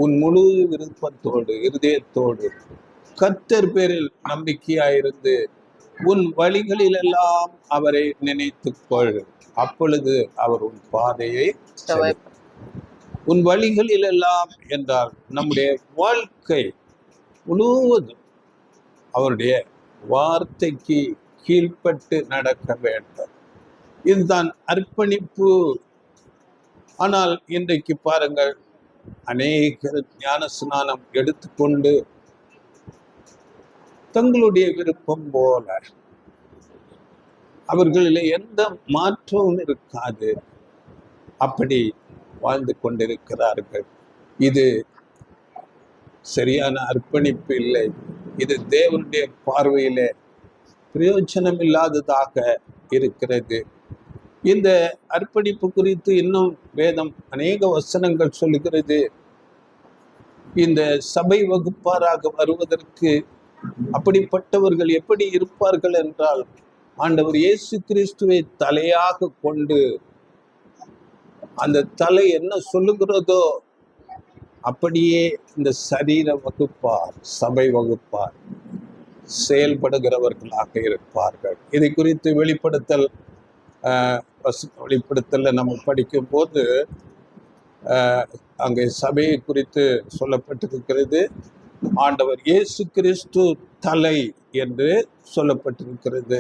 உன் முழு விருப்பத்தோடு இருதயத்தோடு கர்த்தர் பேரில் நம்பிக்கையாயிருந்து உன் வழிகளில் எல்லாம் அவரை நினைத்துக்கொள், அப்பொழுது அவர் உன் பாதையை உன் வழிகளில் எல்லாம் என்றால் நம்முடைய வாழ்க்கை முழுவதும் அவருடைய வார்த்தைக்கு கீழ்ப்பட்டு நடக்க வேண்டும். இதுதான் அர்ப்பணிப்பு. ஆனால் இன்றைக்கு பாருங்கள், அநேகர் ஞான ஸ்நானம் எடுத்துக்கொண்டு தங்களுடைய விருப்பம் போல, அவர்களில் எந்த மாற்றமும் இருக்காது, அப்படி வாழ்ந்து கொண்டிருக்கிறார்கள். இது சரியான அர்ப்பணிப்பு இல்லை. இது தேவனுடைய பார்வையிலே பிரயோஜனம் இல்லாததாக இருக்கிறது. இந்த அர்ப்பணிப்பு குறித்து இன்னும் வேதம் அநேக வசனங்கள் சொல்லுகிறது. இந்த சபை வகுப்பாராக வருவதற்கு அப்படிப்பட்டவர்கள் எப்படி இருப்பார்கள் என்றால், ஆண்டவர் இயேசு கிறிஸ்துவை தலையாக கொண்டு அந்த தலை என்ன சொல்லுகிறதோ அப்படியே இந்த சரீர வகுப்பார், சபை வகுப்பார் செயல்படுகிறவர்களாக இருப்பார்கள். இதை குறித்து வெளிப்படுத்தல நம்ம படிக்கும் போது அங்கே சபையை குறித்து சொல்லப்பட்டிருக்கிறது. ஆண்டவர் இயேசு கிறிஸ்து தலை என்று சொல்லப்பட்டிருக்கிறது.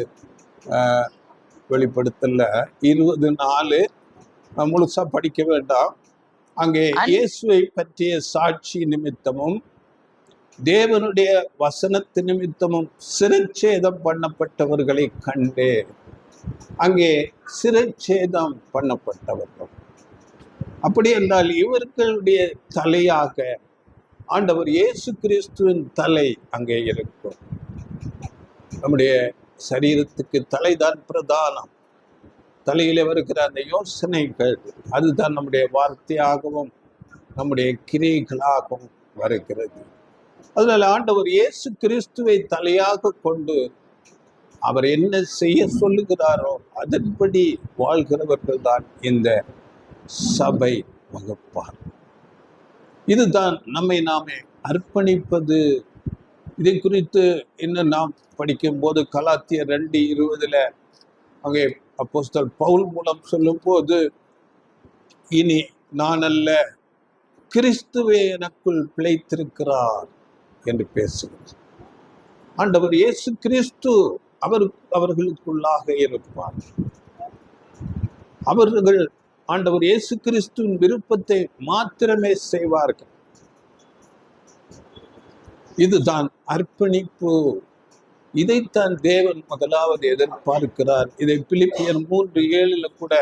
வெளிப்படுத்தல 20:4 முழுசா படிக்க வேண்டாம். அங்கே இயேசுவை பற்றிய சாட்சி நிமித்தமும் தேவனுடைய வசனத்து நிமித்தமும் சிரச்சேதம் பண்ணப்பட்டவர்களை கண்டு, அங்கே சிரச்சேதம் பண்ணப்பட்டவர்கள் அப்படி என்றால் இவர்களுடைய தலையாக ஆண்டவர் இயேசு கிறிஸ்துவின் தலை அங்கே இருக்கும். நம்முடைய சரீரத்துக்கு தலைதான் பிரதானம். தலையில வருகிற அந்த யோசனைகள் அதுதான் நம்முடைய வார்த்தையாகவும் நம்முடைய கிரியைகளாகவும் வருகிறது. அதனால ஆண்டவர் இயேசு கிறிஸ்துவை தலையாக கொண்டு அவர் என்ன செய்ய சொல்லுகிறாரோ அதன்படி வாழ்கிறவர்கள் தான் இந்த சபை வகுப்பார். இதுதான் நம்மை நாமே அர்ப்பணிப்பது. இதை குறித்து இன்னும் நாம் படிக்கும் போது கலாத்தியர் 2:20 அங்கே அப்போஸ்தலர் பவுல் மூலம் சொல்லும் போது, இனி நான் அல்ல, கிறிஸ்துவே எனக்குள் பிழைத்திருக்கிறார் என்று பேசுகிறார். ஆண்டவர் இயேசு கிறிஸ்து அவர்களுக்குள்ளாக இருப்பார். அவர்கள் ஆண்டவர் இயேசு கிறிஸ்துவின் விருப்பத்தை மாத்திரமே செய்வார்கள். இதுதான் அர்ப்பணிப்பு. இதைத்தான் தேவன் முதலாவது எதிர்பார்க்கிறார். இதை பிலிப்பியர் 3:7 கூட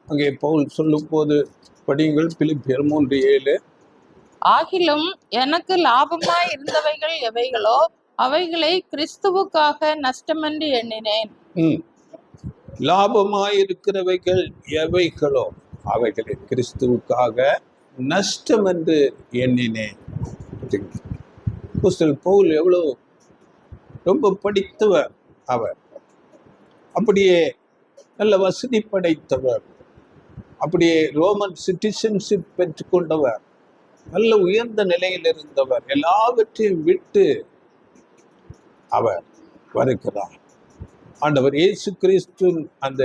அங்கே பவுல் சொல்லும் போது படியுங்கள். பிலிப்பியர் 3:7 ஆகிலும் எனக்கு லாபமாய் இருந்தவைகள் எவைகளோ அவைகளை கிறிஸ்துவுக்காக நஷ்டமென்று எண்ணினேன். லாபமாயிருக்கிறவைகள் எவைகளோ அவைகளை கிறிஸ்துவுக்காக நஷ்டம் என்று எண்ணினேன். பவுல் எவ்வளவு ரொம்ப படித்தவர். அவர் அப்படியே நல்ல வசதி படைத்தவர். அப்படியே ரோமன் சிட்டிசன்ஷிப் பெற்றுக்கொண்டவர். நல்ல உயர்ந்த நிலையில் இருந்தவர். எல்லாவற்றையும் விட்டு அவர் வருகிறார். ஆண்டவர் இயேசு கிறிஸ்துவின் அந்த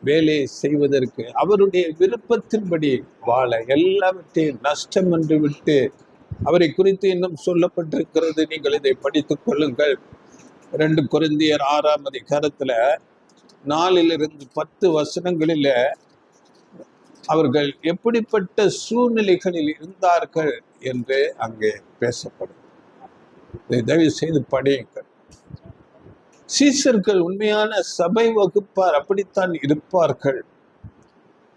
வேலையை செய்வதற்கு அவருடைய விருப்பத்தின்படி வாழ எல்லாவற்றையும் நஷ்டம் என்று விட்டு அவரை குறித்து இன்னும் சொல்லப்பட்டிருக்கிறது. நீங்கள் இதை படித்துக் கொள்ளுங்கள். 2 கொரிந்தியர் 6ஆம் அதிகாரத்துல 4-10 வசனங்களில அவர்கள் எப்படிப்பட்ட சூழ்நிலைகளில் இருந்தார்கள் என்று அங்கே பேசப்படும். தயவு செய்து படியுங்கள். சீசர்கள் உண்மையான சபை வகுப்பார் அப்படித்தான் இருப்பார்கள்.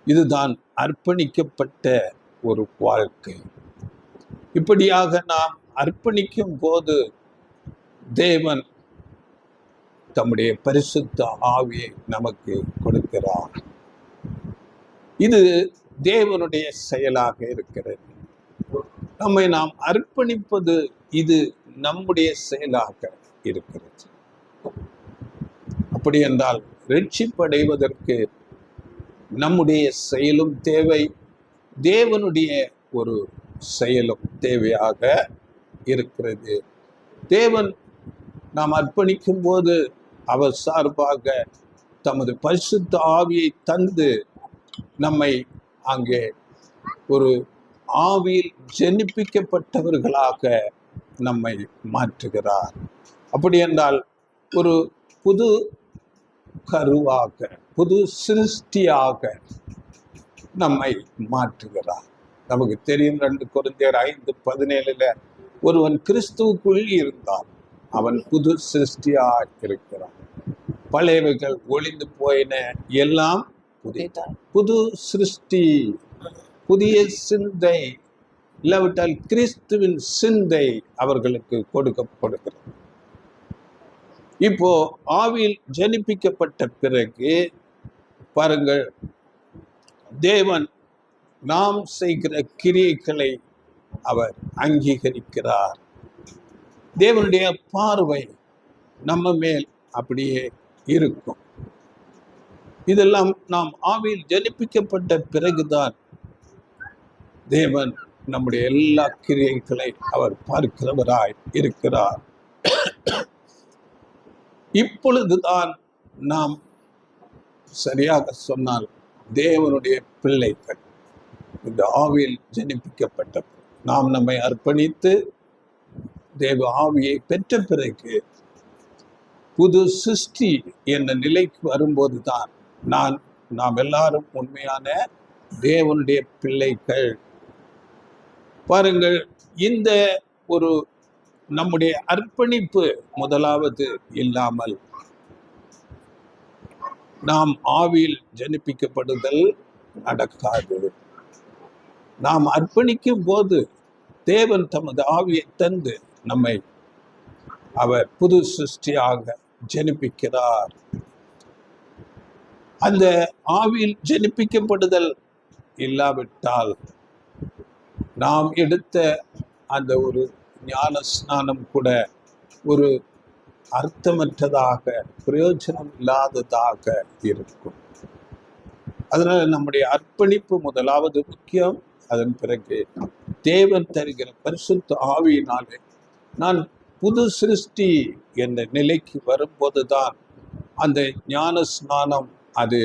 இதுதான் அர்ப்பணிக்கப்பட்ட ஒரு வாழ்க்கை. இப்படியாக நாம் அர்ப்பணிக்கும் போது தேவன் தம்முடைய பரிசுத்த ஆவியை நமக்கு கொடுக்கிறார். இது தேவனுடைய செயலாக இருக்கிறது. நம்மை நாம் அர்ப்பணிப்பது இது நம்முடைய செயலாக இருக்கிறது. அப்படி என்றால் ரட்சிப்படைவதற்கு நம்முடைய செயலும் தேவை, தேவனுடைய ஒரு செயலும் தேவையாக இருக்கிறது. தேவன் நாம் அர்ப்பணிக்கும் போது அவர் சார்பாக தமது பரிசுத்த ஆவியை தந்து நம்மை அங்கே ஒரு ஆவியில் ஜெனிப்பிக்கப்பட்டவர்களாக நம்மை மாற்றுகிறார். அப்படி என்றால் ஒரு புது கருவாக, புது சிருஷ்டியாக நம்மை மாற்றுகிறார். நமக்கு தெரியும் 2 கொரிந்தியர் 5:17 ஒருவன் கிறிஸ்துவுக்குள் இருந்தால் அவன் புது சிருஷ்டியாக இருக்கிறான். பழையவைகள் ஒளிந்து போயின, எல்லாம் புது சிருஷ்டி, புதிய சிந்தை, இல்லாவிட்டால் கிறிஸ்துவின் சிந்தை அவர்களுக்கு கொடுக்கப்படுகிறது. இப்போ ஆவியில் ஜனிப்பிக்கப்பட்ட பிறகு பாருங்கள், தேவன் நாம் செய்கிற கிரியைகளை அவர் அங்கீகரிக்கிறார். தேவனுடைய பார்வை நம்ம மேல் அப்படியே இருக்கும். இதெல்லாம் நாம் ஆவியில் ஜனிப்பிக்கப்பட்ட பிறகுதான் தேவன் நம்முடைய எல்லா கிரியைகளை அவர் பார்க்கிறவராய் இருக்கிறார். இப்பொழுதுதான் நாம் சரியாக சொன்னால் தேவனுடைய பிள்ளைகள். இந்த ஆவியில் ஜனிப்பிக்கப்பட்ட நாம் நம்மை அர்ப்பணித்து தேவ ஆவியை பெற்ற பிறகு புது சிருஷ்டி என்ற நிலைக்கு வரும்போதுதான் நாம் எல்லாரும் உண்மையான தேவனுடைய பிள்ளைகள். பாருங்கள், இந்த ஒரு நம்முடைய அர்ப்பணிப்பு முதலாவது இல்லாமல் நாம் ஆவியில் ஜனிப்பிக்கப்படுதல் நடக்காது. நாம் அர்ப்பணிக்கும் போது தேவன் தமது ஆவியை தந்து நம்மை அவர் புது சிருஷ்டியாக ஜனிப்பிக்கிறார். அந்த ஆவியில் ஜனிப்பிக்கப்படுதல் இல்லாவிட்டால் நாம் எடுத்த அந்த ஒரு ஞான ஸ்நானம் கூட ஒரு அர்த்தமற்றதாக, பிரயோஜனம் இல்லாததாக இருக்கும். அதனால நம்முடைய அர்ப்பணிப்பு முதலாவது முக்கியம். அதன் பிறகு தேவன் தருகிற பரிசுத்த ஆவியினாலே நான் புது சிருஷ்டி என்ற நிலைக்கு வரும்போதுதான் அந்த ஞான ஸ்நானம் அது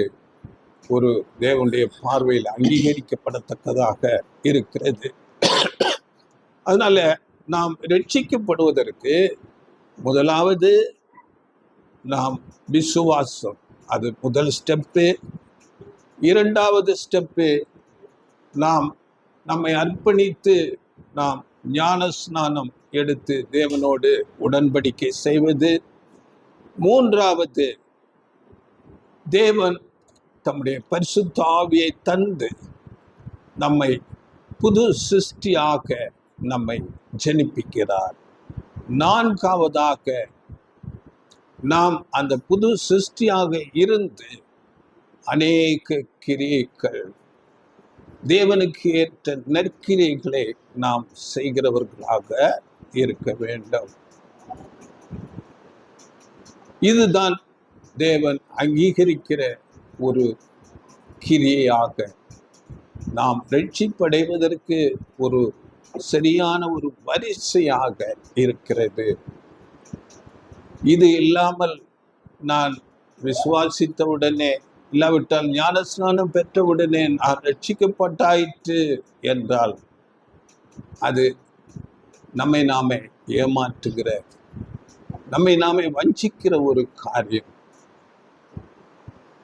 ஒரு தேவனுடைய பார்வையில் அங்கீகரிக்கப்படத்தக்கதாக இருக்கிறது. அதனால நாம் ரட்சிக்கப்படுவதற்கு முதலாவது நாம் விசுவாசம், அது முதல் ஸ்டெப்பு. இரண்டாவது ஸ்டெப்பு நாம் நம்மை அர்ப்பணித்து நாம் ஞான ஸ்நானம் எடுத்து தேவனோடு உடன்படிக்கை செய்வது. மூன்றாவது தேவன் தம்முடைய பரிசுத்த ஆவியை தந்து நம்மை புது சிருஷ்டியாக நம்மை ஜனிப்பிக்கிறார். நான்காவதாக நாம் அந்த புது சிருஷ்டியாக இருந்து அநேக கிரியைகள், தேவனுக்கு ஏற்ற நற்கிரியைகளை நாம் செய்கிறவர்களாக இருக்க வேண்டும். இதுதான் தேவன் அங்கீகரிக்கிற ஒரு கிரியையாக நாம் ரட்சிப்படைவதற்கு ஒரு சரியான ஒரு வரிசையாக இருக்கிறது. இது இல்லாமல் நான் விசுவாசித்தவுடனே, இல்லாவிட்டால் ஞானஸ்நானம் பெற்றவுடனே நான் ரட்சிக்கப்பட்டாயிற்று என்றால் அது நம்மை நாமே ஏமாற்றுகிற, நம்மை நாமே வஞ்சிக்கிற ஒரு காரியம்.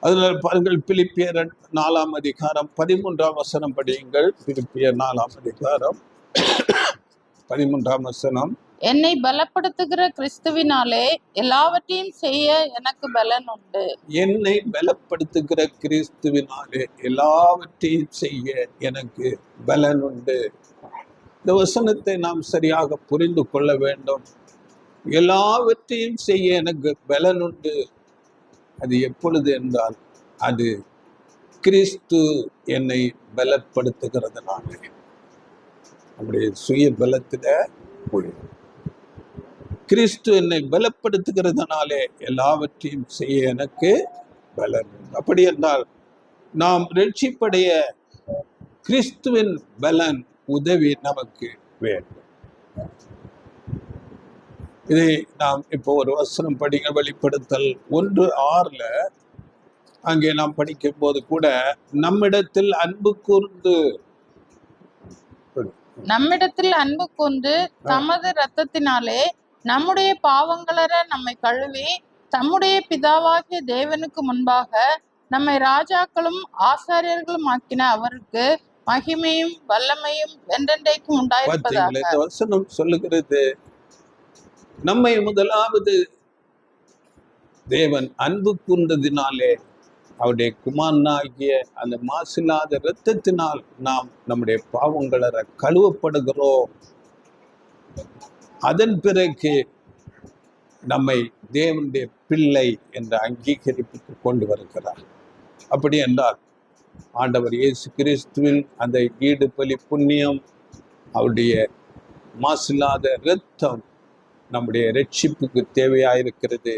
அதனால பாருங்கள், பிலிப்பியர் 4ஆம் அதிகாரம் 13ஆம் வசனம் படியுங்கள். பிலிப்பியர் 4ஆம் அதிகாரம் 13ஆம் வசனம். என்னை பலப்படுத்துகிற கிறிஸ்துவினாலே எல்லாவற்றையும் செய்ய எனக்கு பலன் உண்டு. என்னை பலப்படுத்துகிற கிறிஸ்துவினாலே எல்லாவற்றையும் செய்ய எனக்கு பலன் உண்டு. இந்த வசனத்தை நாம் சரியாக புரிந்து கொள்ள வேண்டும். எல்லாவற்றையும் செய்ய எனக்கு பலன் உண்டு. அது எப்பொழுது என்றால் அது கிறிஸ்து என்னை பலப்படுத்துகிறதுனால. நம்முடைய சுய பலத்தில கிறிஸ்து என்னை பலப்படுத்துகிறதுனாலே எல்லாவற்றையும் செய்ய எனக்கு பலன். அப்படி என்றால் நாம் ரட்சிப்படைய கிறிஸ்துவின் பலன், உதவி நமக்கு வேண்டும். இதை நாம் இப்போ ஒரு வசனம் படிங்க. வெளிப்படுத்தல் 1:6 அங்கே நாம் படிக்கும் போது கூட நம்மிடத்தில் அன்பு கூர்ந்து தமது இரத்தத்தினாலே நம்முடைய பாவங்களற நம்மை கழுவி தம்முடைய பிதாவாகிய தேவனுக்கு முன்பாக நம்மை ராஜாக்களும் ஆசாரியர்களும் ஆக்கின அவருக்கு மகிமையும் வல்லமையும் என்றென்றைக்கும் உண்டாயிருப்பதாக. இந்த வசனம் சொல்லுகிறது, நம்மை முதலாவது தேவன் அன்பு கூர்ந்ததினாலே அவருடைய குமாரனாகிய அந்த மாசில்லாத இரத்தத்தினால் நாம் நம்முடைய பாவங்களை கழுவப்படுகிறோம். அதன் பிறகு நம்மை தேவனுடைய பிள்ளை என்ற அங்கீகரிப்புக்கு கொண்டு வருகிறார். அப்படி என்றால் ஆண்டவர் இயேசு கிறிஸ்துவின் அந்த ஈடு பலி புண்ணியம், அவருடைய மாசில்லாத இரத்தம் நம்முடைய ரட்சிப்புக்கு தேவையாயிருக்கிறது.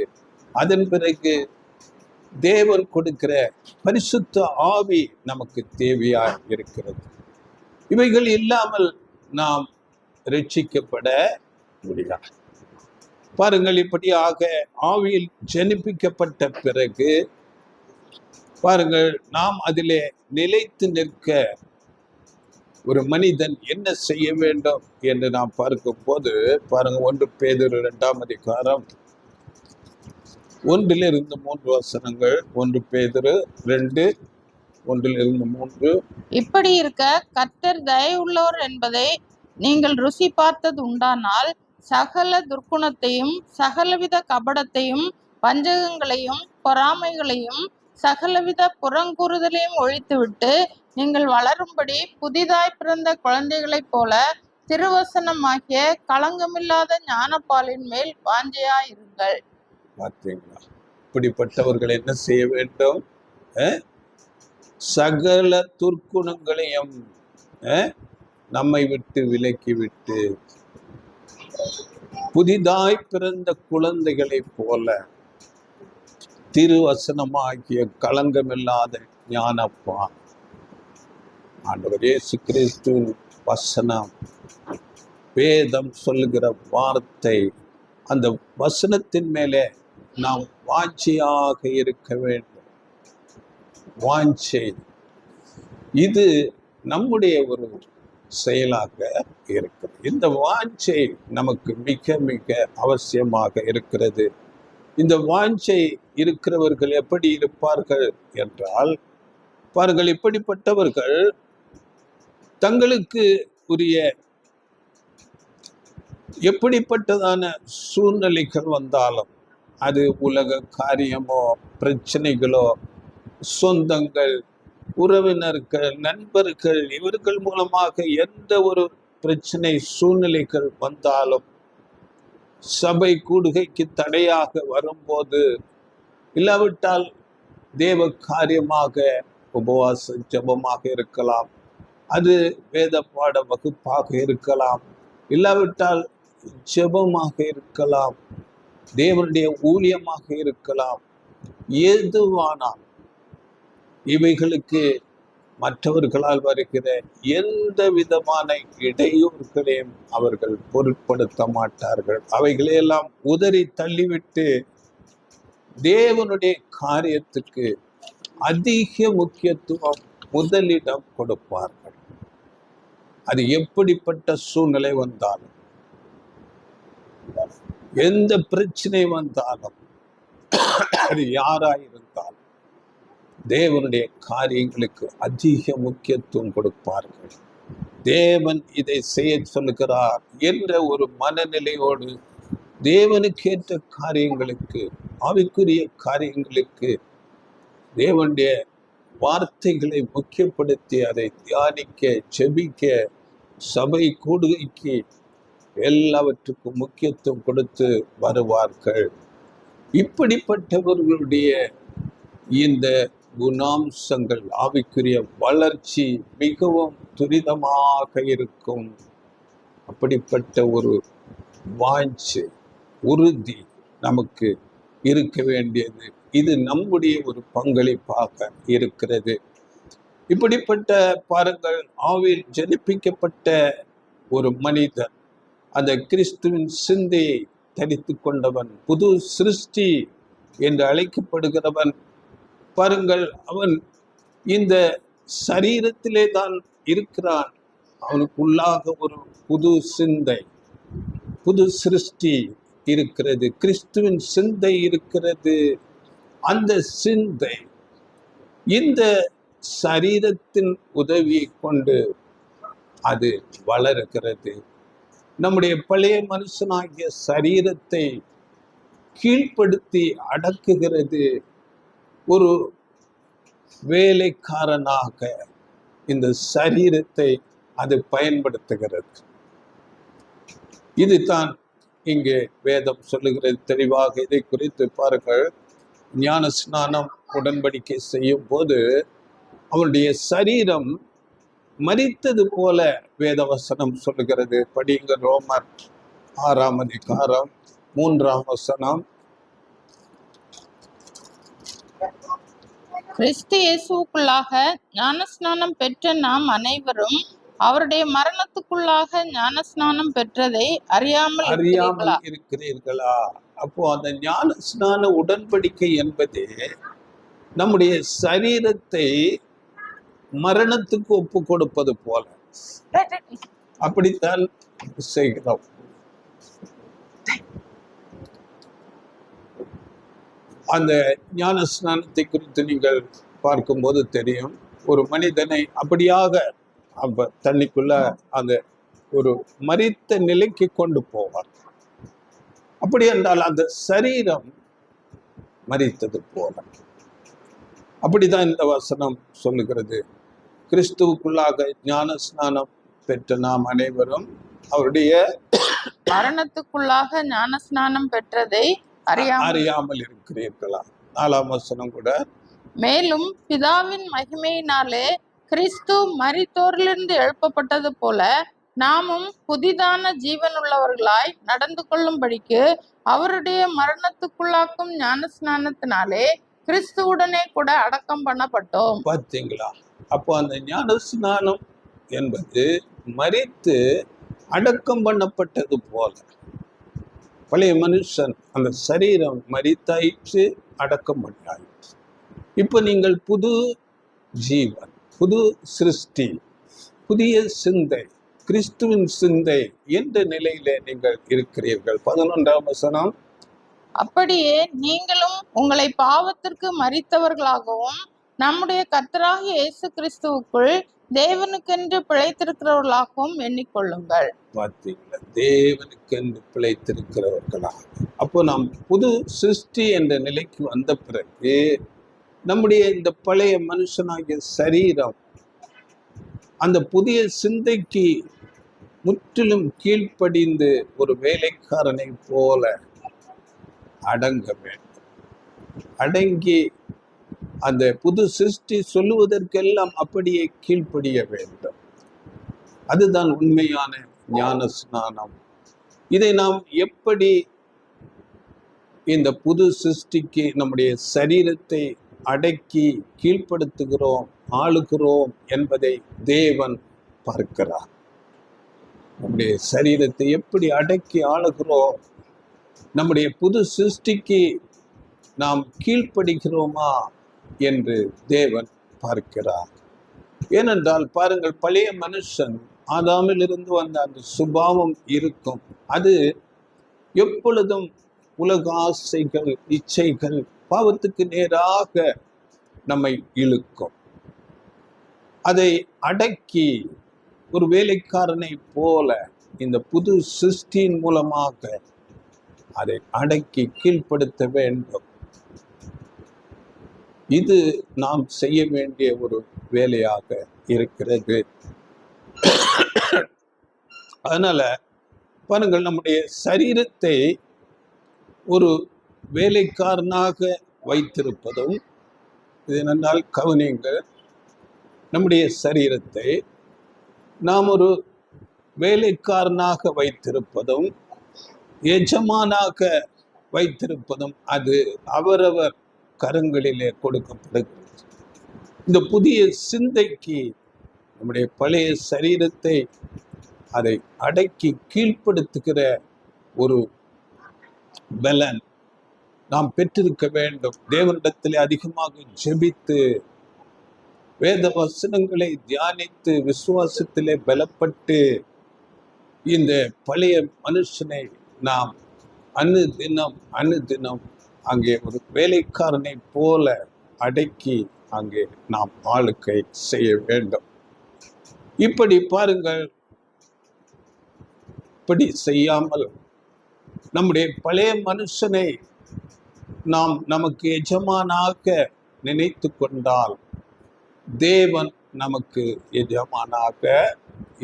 அதன் பிறகு தேவன் கொடுக்கிற பரிசுத்த ஆவி நமக்கு தேவையாய் இருக்கிறது. இவைகள் இல்லாமல் நாம் ரட்சிக்கப்பட முடியாது. பாருங்கள், இப்படியாக ஆவியில் ஜனிப்பிக்கப்பட்ட பிறகு பாருங்கள், நாம் அதிலே நிலைத்து நிற்க ஒரு மனிதன் என்ன செய்ய வேண்டும் என்று நாம் பார்க்கும் போது பாருங்க, 1 பேதுரு 2ஆம் அதிகாரம் 1-3 வசனங்கள். 1 பேதுரு 2:1-3. இப்படி இருக்க கர்த்தர் தயவுள்ளவர் என்பதை நீங்கள் ருசி பார்த்தது உண்டானால் சகல துர்க்குணத்தையும் சகலவித கபடத்தையும் வஞ்சகங்களையும் பொறாமைகளையும் சகலவித புறங்கூறுதலையும் ஒழித்துவிட்டு நீங்கள் வளரும்படி புதிதாய் பிறந்த குழந்தைகளைப் போல திருவசனமாகிய களங்கமில்லாத ஞானப்பாலின் மேல் வாஞ்சையாயிருங்கள். பார்த்தீங்களா? இப்படிப்பட்டவர்கள் என்ன செய்ய வேண்டும்? சகல துர்க்குணங்களையும் நம்மை விட்டு விலக்கிவிட்டு புதிதாய் பிறந்த குழந்தைகளைப் போல திருவசனமாகிய களங்கமில்லாத ஞானப்பால், ஆண்டவர் இயேசு கிறிஸ்துவின் வசனம், வேதம் சொல்லுகிற வார்த்தை, அந்த வசனத்தின் மேலே நாம் வாஞ்சையாக இருக்க வேண்டும். வாஞ்சை இது நம்முடைய ஒரு செயலாக இருக்கிறது. இந்த வாஞ்சை நமக்கு மிக மிக அவசியமாக இருக்கிறது. இந்த வாஞ்சை இருக்கிறவர்கள் எப்படி இருப்பார்கள் என்றால் பாருங்கள், இப்படிப்பட்டவர்கள் தங்களுக்கு உரிய எப்படிப்பட்டதான சூழ்நிலைகள் வந்தாலும், அது உலக காரியமோ பிரச்சனைகளோ சொந்தங்கள் உறவினர்கள் நண்பர்கள் இவர்கள் மூலமாக எந்த ஒரு பிரச்சனை சூழ்நிலைகள் வந்தாலும், சபை கூடுகைக்கு தடையாக வரும்போது, இல்லாவிட்டால் தேவ காரியமாக உபவாச ஜபமாக இருக்கலாம், அது வேத பாட வகுப்பாக இருக்கலாம், இல்லாவிட்டால் ஜெபமாக இருக்கலாம், தேவனுடைய ஊழியமாக இருக்கலாம், எதுவானால் இவைகளுக்கு மற்றவர்களால் வருகிற எந்த விதமான இடையூறுகளையும் அவர்கள் பொருட்படுத்த மாட்டார்கள். அவைகளையெல்லாம் உதறி தள்ளிவிட்டு தேவனுடைய காரியத்துக்கு அதிக முக்கியத்துவம் முதலிடம் கொடுப்பார்கள். அது எப்படிப்பட்ட சூழ்நிலை வந்தாலும், எந்த பிரச்சனை வந்தாலும், அது யாராயிருந்தாலும் தேவனுடைய காரியங்களுக்கு அதிக முக்கியத்துவம் கொடுப்பார்கள். தேவன் இதை செய்ய சொல்லுகிறார் என்ற ஒரு மனநிலையோடு தேவனுக்கேற்ற காரியங்களுக்கு, ஆவிக்குரிய காரியங்களுக்கு தேவனுடைய வார்த்தைகளை முக்கியப்படுத்தி அதை தியானிக்க, செபிக்க, சபை கூடுகைக்கு எல்லாவற்றுக்கும் முக்கியத்துவம் கொடுத்து வருவார்கள். இப்படிப்பட்டவர்களுடைய இந்த குணாம்சங்கள், ஆவிக்குரிய வளர்ச்சி மிகவும் துரிதமாக இருக்கும். அப்படிப்பட்ட ஒரு வாஞ்சை, உறுதி நமக்கு இருக்க வேண்டியது. இது நம்முடைய ஒரு பங்களிப்பாக இருக்கிறது. இப்படிப்பட்ட பாருங்கள், ஆவியில் ஜனிப்பிக்கப்பட்ட ஒரு மனிதன், அந்த கிறிஸ்துவின் சிந்தையை தரித்து கொண்டவன், புது சிருஷ்டி என்று அழைக்கப்படுகிறவன். பாருங்கள், அவன் இந்த சரீரத்திலே தான் இருக்கிறான். அவனுக்குள்ளாக ஒரு புது சிந்தை, புது சிருஷ்டி இருக்கிறது, கிறிஸ்துவின் சிந்தை இருக்கிறது. அந்த சிந்தை இந்த சரீரத்தின் உதவியை கொண்டு அது வளருகிறது. நம்முடைய பழைய மனுஷனாகிய சரீரத்தை கீழ்ப்படுத்தி அடக்குகிறது. ஒரு வேலைக்காரனாக இந்த சரீரத்தை அது பயன்படுத்துகிறது. இதுதான் இங்கே வேதம் சொல்லுகிறது தெளிவாக. இதை குறித்து பாருங்கள். ஞான ஸ்நானம் உடன்படிக்கை செய்யும் போது அவனுடைய சரீரம் மரித்தது போல வேதவசனம் சொல்லுகிறது. படிங்க ரோமர் 6ஆம் அதிகாரம் 3ஆம் வசனம். கிறிஸ்து இயேசுவுக்குள்ளாக ஞானஸ்நானம் பெற்ற நாம் அனைவரும் அவருடைய மரணத்துக்குள்ளாக ஞானஸ்நானம் பெற்றதை அறியாமல் இருக்கிறீர்களா? அப்போ அந்த ஞான ஸ்நான உடன்படிக்கை என்பது நம்முடைய சரீரத்தை மரணத்துக்கு ஒப்பு கொடுப்பது போல அப்படித்தான் செய்கிறோம். அந்த ஞான ஸ்நானத்தை குறித்து நீங்கள் பார்க்கும்போது தெரியும். ஒரு மனிதனை அப்படியாக தண்ணிக்குள்ள அந்த ஒரு மரித்த நிலைக்கு கொண்டு போவார். அப்படி என்றால் அந்த சரீரம் மரித்தது போல. அப்படிதான் இந்த வசனம் சொல்லுகிறது. கிறிஸ்துவுக்குள்ளாக ஞான ஸ்நானம் பெற்ற நாம் அனைவரும் அவருடைய மரணத்துக்குள்ளாக ஞான ஸ்நானம் பெற்றதை அறியாமல் இருக்கிறீர்களா? 4ஆம் வசனம் கூட, மேலும் பிதாவின் மகிமையினாலே கிறிஸ்து மரித்தோரிலிருந்து எழுப்பப்பட்டது போல நாமும் புதிதான ஜீவனுள்ளவர்களாய் நடந்து கொள்ளும்படிக்கு அவருடைய மரணத்துக்குள்ளாக்கும் ஞான ஸ்நானத்தினாலே கிறிஸ்துவுடனே கூட அடக்கம் பண்ணப்பட்டோம். பார்த்தீங்களா? அப்போ அந்த ஞான ஸ்நானம் என்பது மரித்து அடக்கம் பண்ணப்பட்டது போல. பழைய மனுஷன் அந்த சரீரம் மரித்தாயிற்று, அடக்கம் பண்ணாயிற்று. இப்ப நீங்கள் புது ஜீவன், புது சிருஷ்டி, புதிய சிந்தை, கிறிஸ்துவின் சிந்தை என்ற நிலையில நீங்கள் இருக்கிறீர்கள். 11ஆம் வசனம், அப்படியே நீங்களும் உங்களை பாவத்திற்கு மரித்தவர்களாகவும் நம்முடைய கர்த்தராகிய இயேசு கிறிஸ்துவுக்குள் தேவனுக்கென்று பிழைத்திருக்கிறவர்களாகவும் எண்ணிக்கொள்ளுங்கள். பார்த்தீங்களா? தேவனுக்கென்று பிழைத்திருக்கிறவர்களாக. அப்போ நாம் புது சிருஷ்டி என்ற நிலைக்கு வந்த பிறகு நம்முடைய இந்த பழைய மனுஷனாகிய சரீரம் அந்த புதிய சிந்தைக்கு முற்றிலும் கீழ்ப்படிந்து ஒரு வேலைக்காரனை போல அடங்க வேண்டும். அடங்கி அந்த புது சிருஷ்டி சொல்லுவதற்கெல்லாம் அப்படியே கீழ்ப்படிய வேண்டும். அதுதான் உண்மையான ஞான ஸ்நானம். இதை நாம் எப்படி இந்த புது சிருஷ்டிக்கு நம்முடைய சரீரத்தை அடக்கி கீழ்ப்படுத்துகிறோம், ஆளுகிறோம் என்பதை தேவன் பார்க்கிறார். நம்முடைய சரீரத்தை எப்படி அடக்கி ஆளுகிறோம், நம்முடைய புது சிருஷ்டிக்கு நாம் கீழ்ப்படுகிறோமா என்று தேவன் பார்க்கிறார். ஏனென்றால் பாருங்கள், பழைய மனுஷன் ஆதாமில் இருந்து வந்த அந்த சுபாவம் இருக்கும். அது எப்பொழுதும் உலக ஆசைகள், இச்சைகள், பாவத்துக்கு நேராக நம்மை இழுக்கும். அதை அடக்கி ஒரு வேலைக்காரனை போல இந்த புது சிருஷ்டியின் மூலமாக அதை அடக்கி கீழ்ப்படுத்த வேண்டும். இது நாம் செய்ய வேண்டிய ஒரு வேலையாக இருக்கிறது. அதனால பாருங்கள், நம்முடைய சரீரத்தை ஒரு வேலைக்காரனாக வைத்திருப்பதும், இது என்னென்றால் கவனியுங்கள், நம்முடைய சரீரத்தை நாம் ஒரு வேலைக்காரனாக வைத்திருப்பதும் எஜமானாக வைத்திருப்பதும் அது அவரவர் கரங்களிலே கொடுக்கப்படுகிறது. இந்த புதிய சிந்தைக்கு நம்முடைய பழைய சரீரத்தை அதை அடக்கி கீழ்ப்படுத்துகிற ஒரு பலன் நாம் பெற்றிருக்க வேண்டும். தேவனிடத்திலே அதிகமாக ஜெபித்து வேத வசனங்களை தியானித்து விசுவாசத்திலே பலப்பட்டு இந்த பழைய மனுஷனை நாம் அனுதினம் அங்கே ஒரு வேலைக்காரனை போல அடக்கி அங்கே நாம் ஆளுகை செய்ய வேண்டும். இப்படி பாருங்கள், இப்படி செய்யாமல் நம்முடைய பழைய மனுஷனை நாம் நமக்கு எஜமானாக நினைத்து கொண்டால் தேவன் நமக்கு எஜமானாக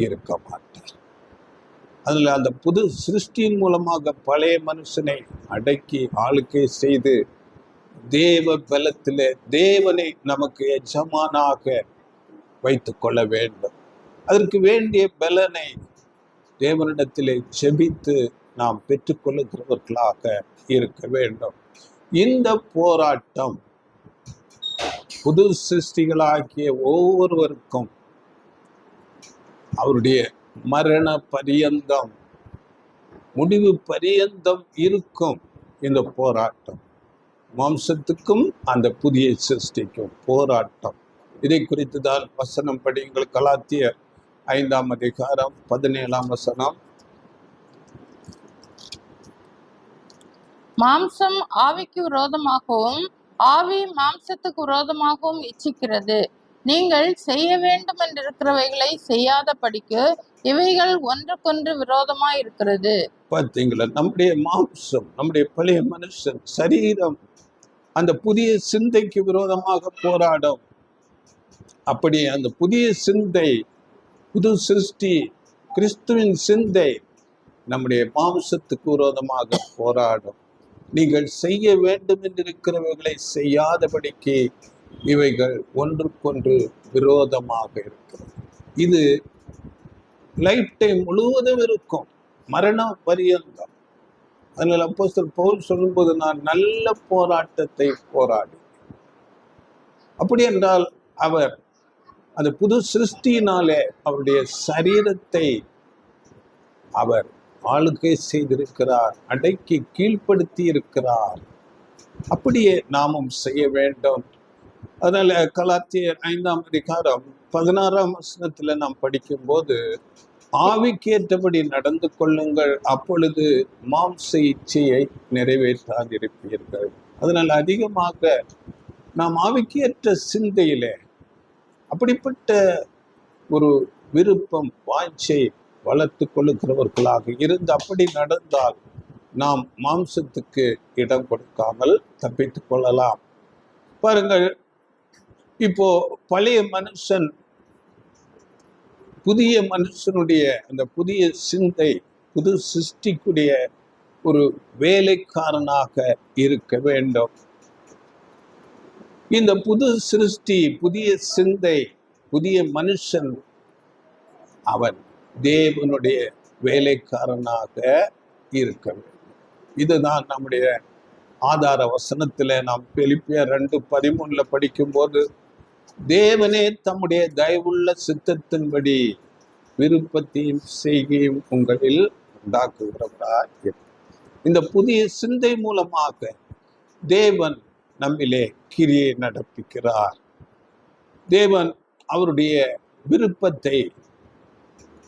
இருக்க மாட்டார். அதுல அந்த புது சிருஷ்டியின் மூலமாக பழைய மனுஷனை அடக்கி ஆளுக்கை செய்து தேவ பலத்திலே தேவனை நமக்கு எஜமானாக வைத்துக் கொள்ள வேண்டும். அதற்கு வேண்டிய பலனை தேவனிடத்திலே ஜெபித்து நாம் பெற்றுக்கொள்ளுகிறவர்களாக இருக்க வேண்டும். இந்த போராட்டம் புது சிருஷ்டிகளாகிய ஒவ்வொருவருக்கும் அவருடைய மரண பரியந்தம், முடிவு பரியந்தம் இருக்கும். இந்த போராட்டம் மாம்சத்துக்கும் அந்த புதிய சிருஷ்டிக்கும் போராட்டம். இதை குறித்து தான் வசனம் படியுங்கள். கலாத்தியர் 5ஆம் அதிகாரம் 17ஆம் வசனம். மாம்சம் ஆவிக்கு விரோதமாகவும் ஆவி மாம்சத்துக்கு விரோதமாகவும் இச்சிக்கிறது. நீங்கள் செய்ய வேண்டும் என்றிருக்கிறவைகளை செய்யாதபடிக்கு இவைகள் ஒன்றுக்கொன்று விரோதமாய் இருக்கிறது. பார்த்தீங்களா, நம்முடைய மாம்சம், நம்முடைய பழைய மனுஷன் சரீரம் அந்த புதிய சிந்தைக்கு விரோதமாக போராடும். அப்படி அந்த புதிய சிந்தை, புது சிருஷ்டி, கிறிஸ்துவின் சிந்தை நம்முடைய மாம்சத்துக்கு விரோதமாக போராடும். நீங்கள் செய்ய வேண்டும் என்றிருக்கிறவைகளை செய்யாதபடிக்கு இவைகள் ஒன்றுக்கொன்று விரோதமாக இருக்கிறது. இது லைஃப் டைம் முழுவதும் இருக்கும், மரணம் பரியந்தம். அதனால் அப்போஸ்தலர் பவுல் சொல்லும்போது, நான் நல்ல போராட்டத்தை போராடி. அப்படி என்றால் அவர் அந்த புது சிருஷ்டியினாலே அவருடைய சரீரத்தை அவர் ஆளுகை செய்திருக்கிறார், அடக்கி கீழ்ப்படுத்தி இருக்கிறார். அப்படியே நாமும் செய்ய வேண்டும். அதனால கலாத்தியர் 5ஆம் அதிகாரம் 16ஆம் வசனத்துல நாம் படிக்கும்போது, ஆவிக்கேற்றபடி நடந்து கொள்ளுங்கள், அப்பொழுது மாம்ச இச்சையை நிறைவேற்றாதிருப்பீர்கள். அதனால் அதிகமாக நாம் ஆவிக்கேற்ற சிந்தையிலே அப்படிப்பட்ட ஒரு விருப்பம், வாஞ்சை வளர்த்து கொள்ளுகிறவர்களாக இருந்து அப்படி நடந்தால் நாம் மாம்சத்துக்கு இடம் கொடுக்காமல் தப்பித்துக் கொள்ளலாம். பாருங்கள், இப்போ பழைய மனுஷன் புதிய மனுஷனுடைய அந்த புதிய சிந்தை, புது சிருஷ்டிக்குடைய ஒரு வேலைக்காரனாக இருக்க வேண்டும். இந்த புது சிருஷ்டி, புதிய சிந்தை, புதிய மனுஷன் அவன் தேவனுடைய வேலைக்காரனாக இருக்க வேண்டும். இதுதான் நம்முடைய ஆதார வசனத்துல நாம் பிலிப்பியர் 2:13 படிக்கும்போது, தேவனே தம்முடைய தயவுள்ள சித்தத்தின்படி விருப்பத்தையும் செய்கையும் உங்களில் உண்டாக்குகிறவராய். இந்த புதிய சிந்தை மூலமாக தேவன் நம்மிலே கிரியை நடப்பிக்கிறார். தேவன் அவருடைய விருப்பத்தை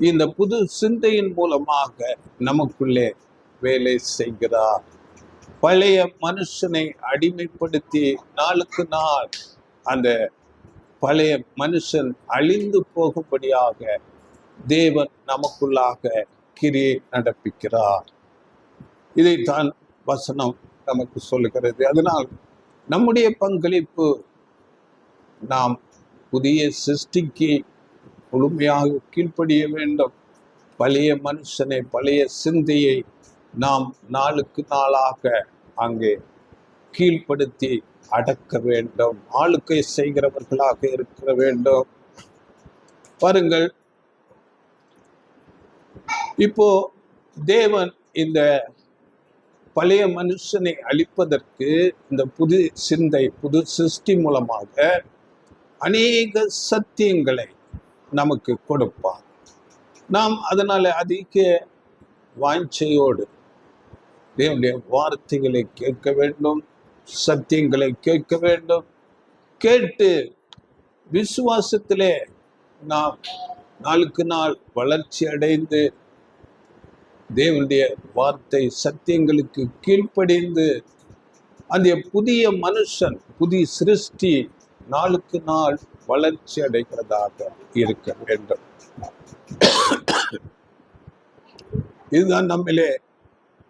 இந்த புது சிந்தையின் மூலமாக நமக்குள்ளே வேலை செய்கிறார். பழைய மனுஷனை அடிமைப்படுத்தி நாளுக்கு நாள் அந்த பழைய மனுஷன் அழிந்து போகும்படியாக தேவன் நமக்குள்ளாக கிரியை நடப்பிக்கிறார். இதைத்தான் வசனம் நமக்கு சொல்லுகிறது. அதனால் நம்முடைய பங்களிப்பு, நாம் புதிய சிருஷ்டிக்கு முழுமையாக கீழ்ப்படிய வேண்டும். பழைய மனுஷனை, பழைய சிந்தையை நாம் நாளுக்கு நாளாக அங்கே கீழ்ப்படுத்தி அடக்க வேண்டும். ஆளுக்கை செய்கிறவர்களாக இருக்க வேண்டும். பாருங்கள், இப்போ தேவன் இந்த பழைய மனுஷனை அழிப்பதற்கு இந்த புது சிந்தை, புது சிருஷ்டி மூலமாக அநேக சத்தியங்களை நமக்கு கொடுப்பார். நாம் அதனால அதிக வாஞ்சையோடு தேவனுடைய வார்த்தைகளை கேட்க வேண்டும், சத்தியங்களை கேட்க வேண்டும். கேட்டு விசுவாசத்திலே நாம் நாளுக்கு நாள் வளர்ச்சி அடைந்து தேவனுடைய வார்த்தை சத்தியங்களுக்கு கீழ்ப்படிந்து அந்த புதிய மனுஷன், புதிய சிருஷ்டி நாளுக்கு நாள் வளர்ச்சி அடைகிறதாக இருக்க வேண்டும். இதுதான் நம்மிலே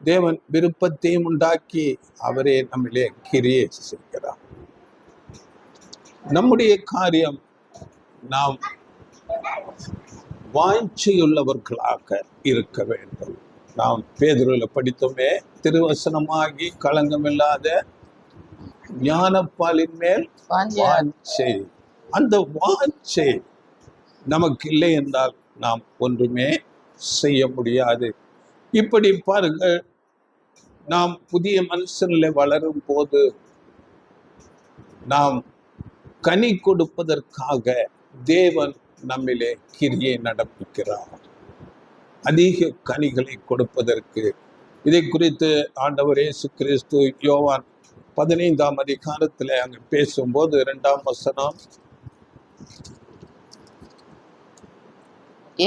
தேவன் விருப்பத்தையும் உண்டாக்கி அவரே நம்மிலே கிரியை செய்கிறார். நம்முடைய காரியம் நாம் வாஞ்சையுள்ளவர்களாக இருக்க வேண்டும். நாம் பேதுருவில் படித்தோமே, திருவசனமாகி களங்கமில்லாத ஞானப்பாலின் மேல் வாஞ்சை. அந்த வாஞ்சை நமக்கு இல்லை என்றால் நாம் ஒன்றுமே செய்ய முடியாது. இப்படி பாருங்கள், நாம் புதிய மனுஷனில் வளரும் போது நாம் கனி கொடுப்பதற்காக தேவன் நம்மிலே கிரியை நடப்பிக்கிறார். அதிக கனிகளை கொடுப்பதற்கு. இதை குறித்து ஆண்டவர் இயேசு கிறிஸ்து யோவான் 15ஆம் அதிகாரத்தில் அங்கு பேசும்போது 2ஆம் வசனம்,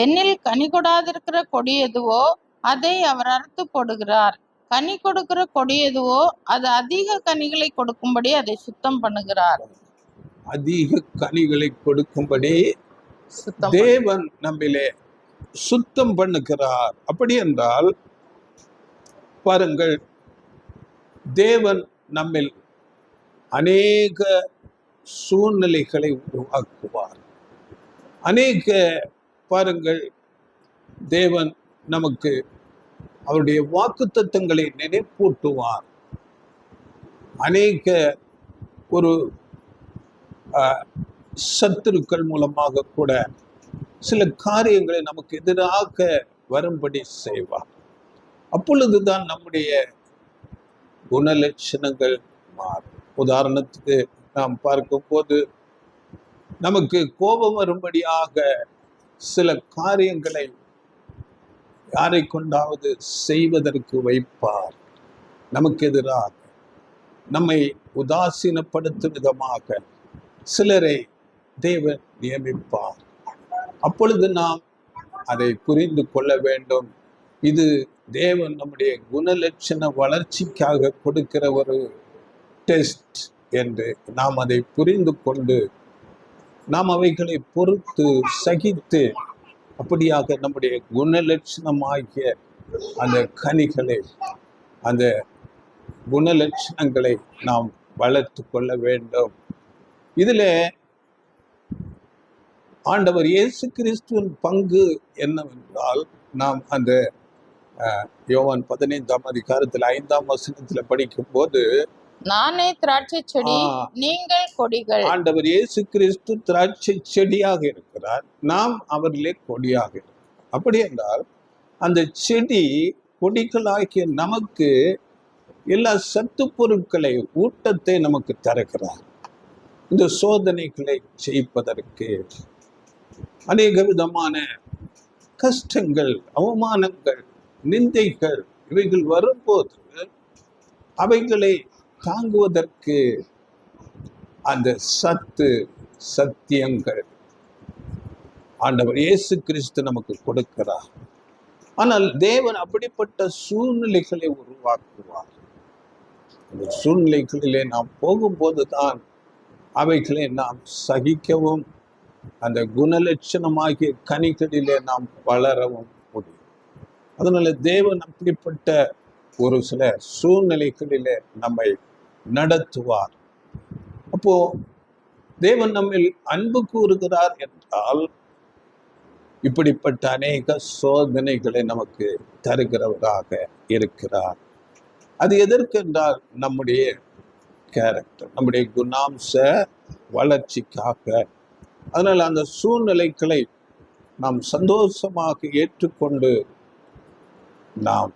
என்னில் கனி கொடாதிருக்கிற கொடி எதுவோ அதை அவர் அறுத்து போடுகிறார். கனி கொடுக்கிற கொடி எதுவோ அது அதிக கனிகளை கொடுக்கும்படி அதை சுத்தம் பண்ணுகிறார். அதிக கனிகளை கொடுக்கும்படி தேவன் நம்மிலே சுத்தம் பண்ணுகிறார். அப்படி என்றால் பாருங்கள், தேவன் நம்மில் அநேக சூழ்நிலைகளை உருவாக்குவார். அநேக பாருங்கள், தேவன் நமக்கு அவருடைய வாக்குத்தத்தங்களை நினைப்பூட்டுவார். அநேக ஒரு சத்துருக்கள் மூலமாக கூட சில காரியங்களை நமக்கு எதிராக வரும்படி செய்வார். அப்பொழுதுதான் நம்முடைய குணலட்சணங்கள் மாறும். உதாரணத்துக்கு நாம் பார்க்கும்போது, நமக்கு கோபம் வரும்படியாக சில காரியங்களை யாரை கொண்டாவது செய்வதற்கு வைப்பார். நமக்கு எதிராக நம்மை உதாசீனப்படுத்தும் விதமாக சிலரை தேவன் நியமிப்பார். அப்பொழுது நாம் அதை புரிந்து கொள்ள வேண்டும். இது தேவன் நம்முடைய குணலட்சண வளர்ச்சிக்காக கொடுக்கிற ஒரு டெஸ்ட் என்று நாம் அதை புரிந்து கொண்டு நாம் அவைகளை பொறுத்து சகித்து அப்படியாக நம்முடைய குணலட்சணமாகிய அந்த கனிகளை, அந்த குணலட்சணங்களை நாம் வளர்த்து கொள்ள வேண்டும். இதில் ஆண்டவர் இயேசு கிறிஸ்துவின் பங்கு என்னவென்றால், நாம் அந்த யோவான் 15ஆம் அதிகாரத்தில் 5ஆம் வசனத்தில் படிக்கும் போது, நானே திராட்சை செடி, நீங்கள் கொடிகள். ஆண்டவர் இயேசு கிறிஸ்து திராட்சை செடியாக இருக்கிறார், நாம் அவரிலே கொடியாக இருக்கிறோம். அப்படி என்றால் அந்த செடி கொடிகளாகிய நமக்கு எல்லா சத்து பொருட்களை, ஊட்டத்தை நமக்கு தருகிறார். இந்த சோதனைகளை ஜெயிப்பதற்கு அநேக விதமான கஷ்டங்கள், அவமானங்கள், நிந்தைகள் இவைகள் வரும்போது அவைகளை தாங்குவதற்கு அந்த சத்தியங்கள் ஆண்டவர் இயேசு கிறிஸ்து நமக்கு கொடுக்கிறார். ஆனால் தேவன் அப்படிப்பட்ட சூழ்நிலைகளை உருவாக்குவார். அந்த சூழ்நிலைகளிலே நாம் போகும்போது தான் அவைகளை நாம் சகிக்கவும், அந்த குணலட்சணமாகிய கனிகளிலே நாம் வளரவும் முடியும். அதனால தேவன் அப்படிப்பட்ட ஒரு சில சூழ்நிலைகளிலே நம்மை நடத்துவார். அப்போ தேவன் நம்மில் அன்பு கூறுகிறார் என்றால் இப்படிப்பட்ட அநேக சோதனைகளை நமக்கு தருகிறவராக இருக்கிறார். அது எதற்கென்றால் நம்முடைய கேரக்டர், நம்முடைய குணாம்ச வளர்ச்சிக்காக. அதனால் அந்த சூழ்நிலைகளை நாம் சந்தோஷமாக ஏற்றுக்கொண்டு நாம்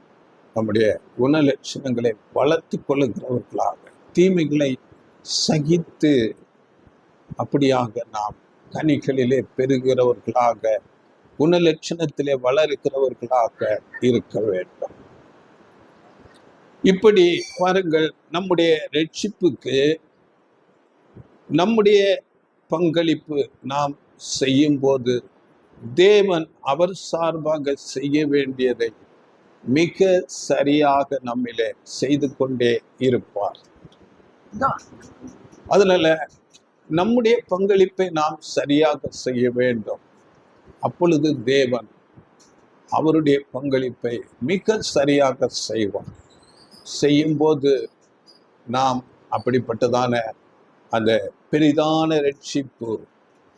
நம்முடைய குணலட்சணங்களை வளர்த்து கொள்ளுகிறவர்களாக, தீமைகளை சகித்து அப்படியாக நாம் கனிகளிலே பெறுகிறவர்களாக, குணலட்சணத்திலே வளர்க்கிறவர்களாக இருக்க வேண்டும். இப்படி பாருங்கள், நம்முடைய ரட்சிப்புக்கு நம்முடைய பங்களிப்பு நாம் செய்யும் போது தேவன் அவர் சார்பாக செய்ய வேண்டியதை மிக சரியாக நம்மிலே செய்து கொண்டே இருப்பார். அதனால நம்முடைய பங்களிப்பை நாம் சரியாக செய்ய வேண்டும். அப்பொழுது தேவன் அவருடைய பங்களிப்பை மிக சரியாக செய்வார். செய்யும்போது நாம் அப்படிப்பட்டதான அந்த பெரிதான ரட்சிப்பு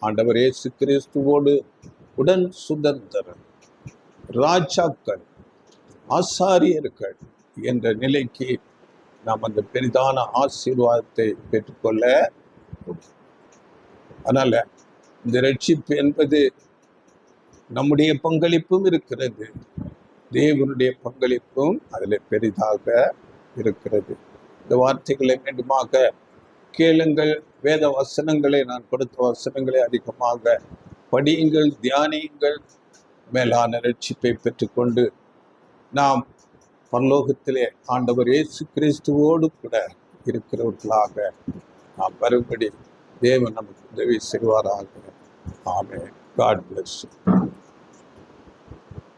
ஆண்டவர் இயேசு கிறிஸ்துவோடு உடன் சுதந்திரர், ராஜாக்கள், ஆசாரியர்கள் என்ற நிலைக்கு நாம் அந்த பெரிதான ஆசீர்வாதத்தை பெற்றுக்கொள்ள. அதனால இந்த ரட்சிப்பு என்பது நம்முடைய பங்களிப்பும் இருக்கிறது, தேவனுடைய பங்களிப்பும் அதில் பெரிதாக இருக்கிறது. இந்த வார்த்தைகளை மீண்டுமாக கேளுங்கள். வேத வசனங்களை, நான் கொடுத்த வசனங்களை அதிகமாக படியுங்கள், தியானியுங்கள். மேலான ரட்சிப்பை பெற்றுக்கொண்டு நாம் பரலோகத்திலே ஆண்டவர் இயேசு கிறிஸ்துவோடு கூட இருக்கிறவர்களாக நாம் வரும்படி தேவன் நமக்கு உதவி செய்வாராக. ஆமென். God bless you.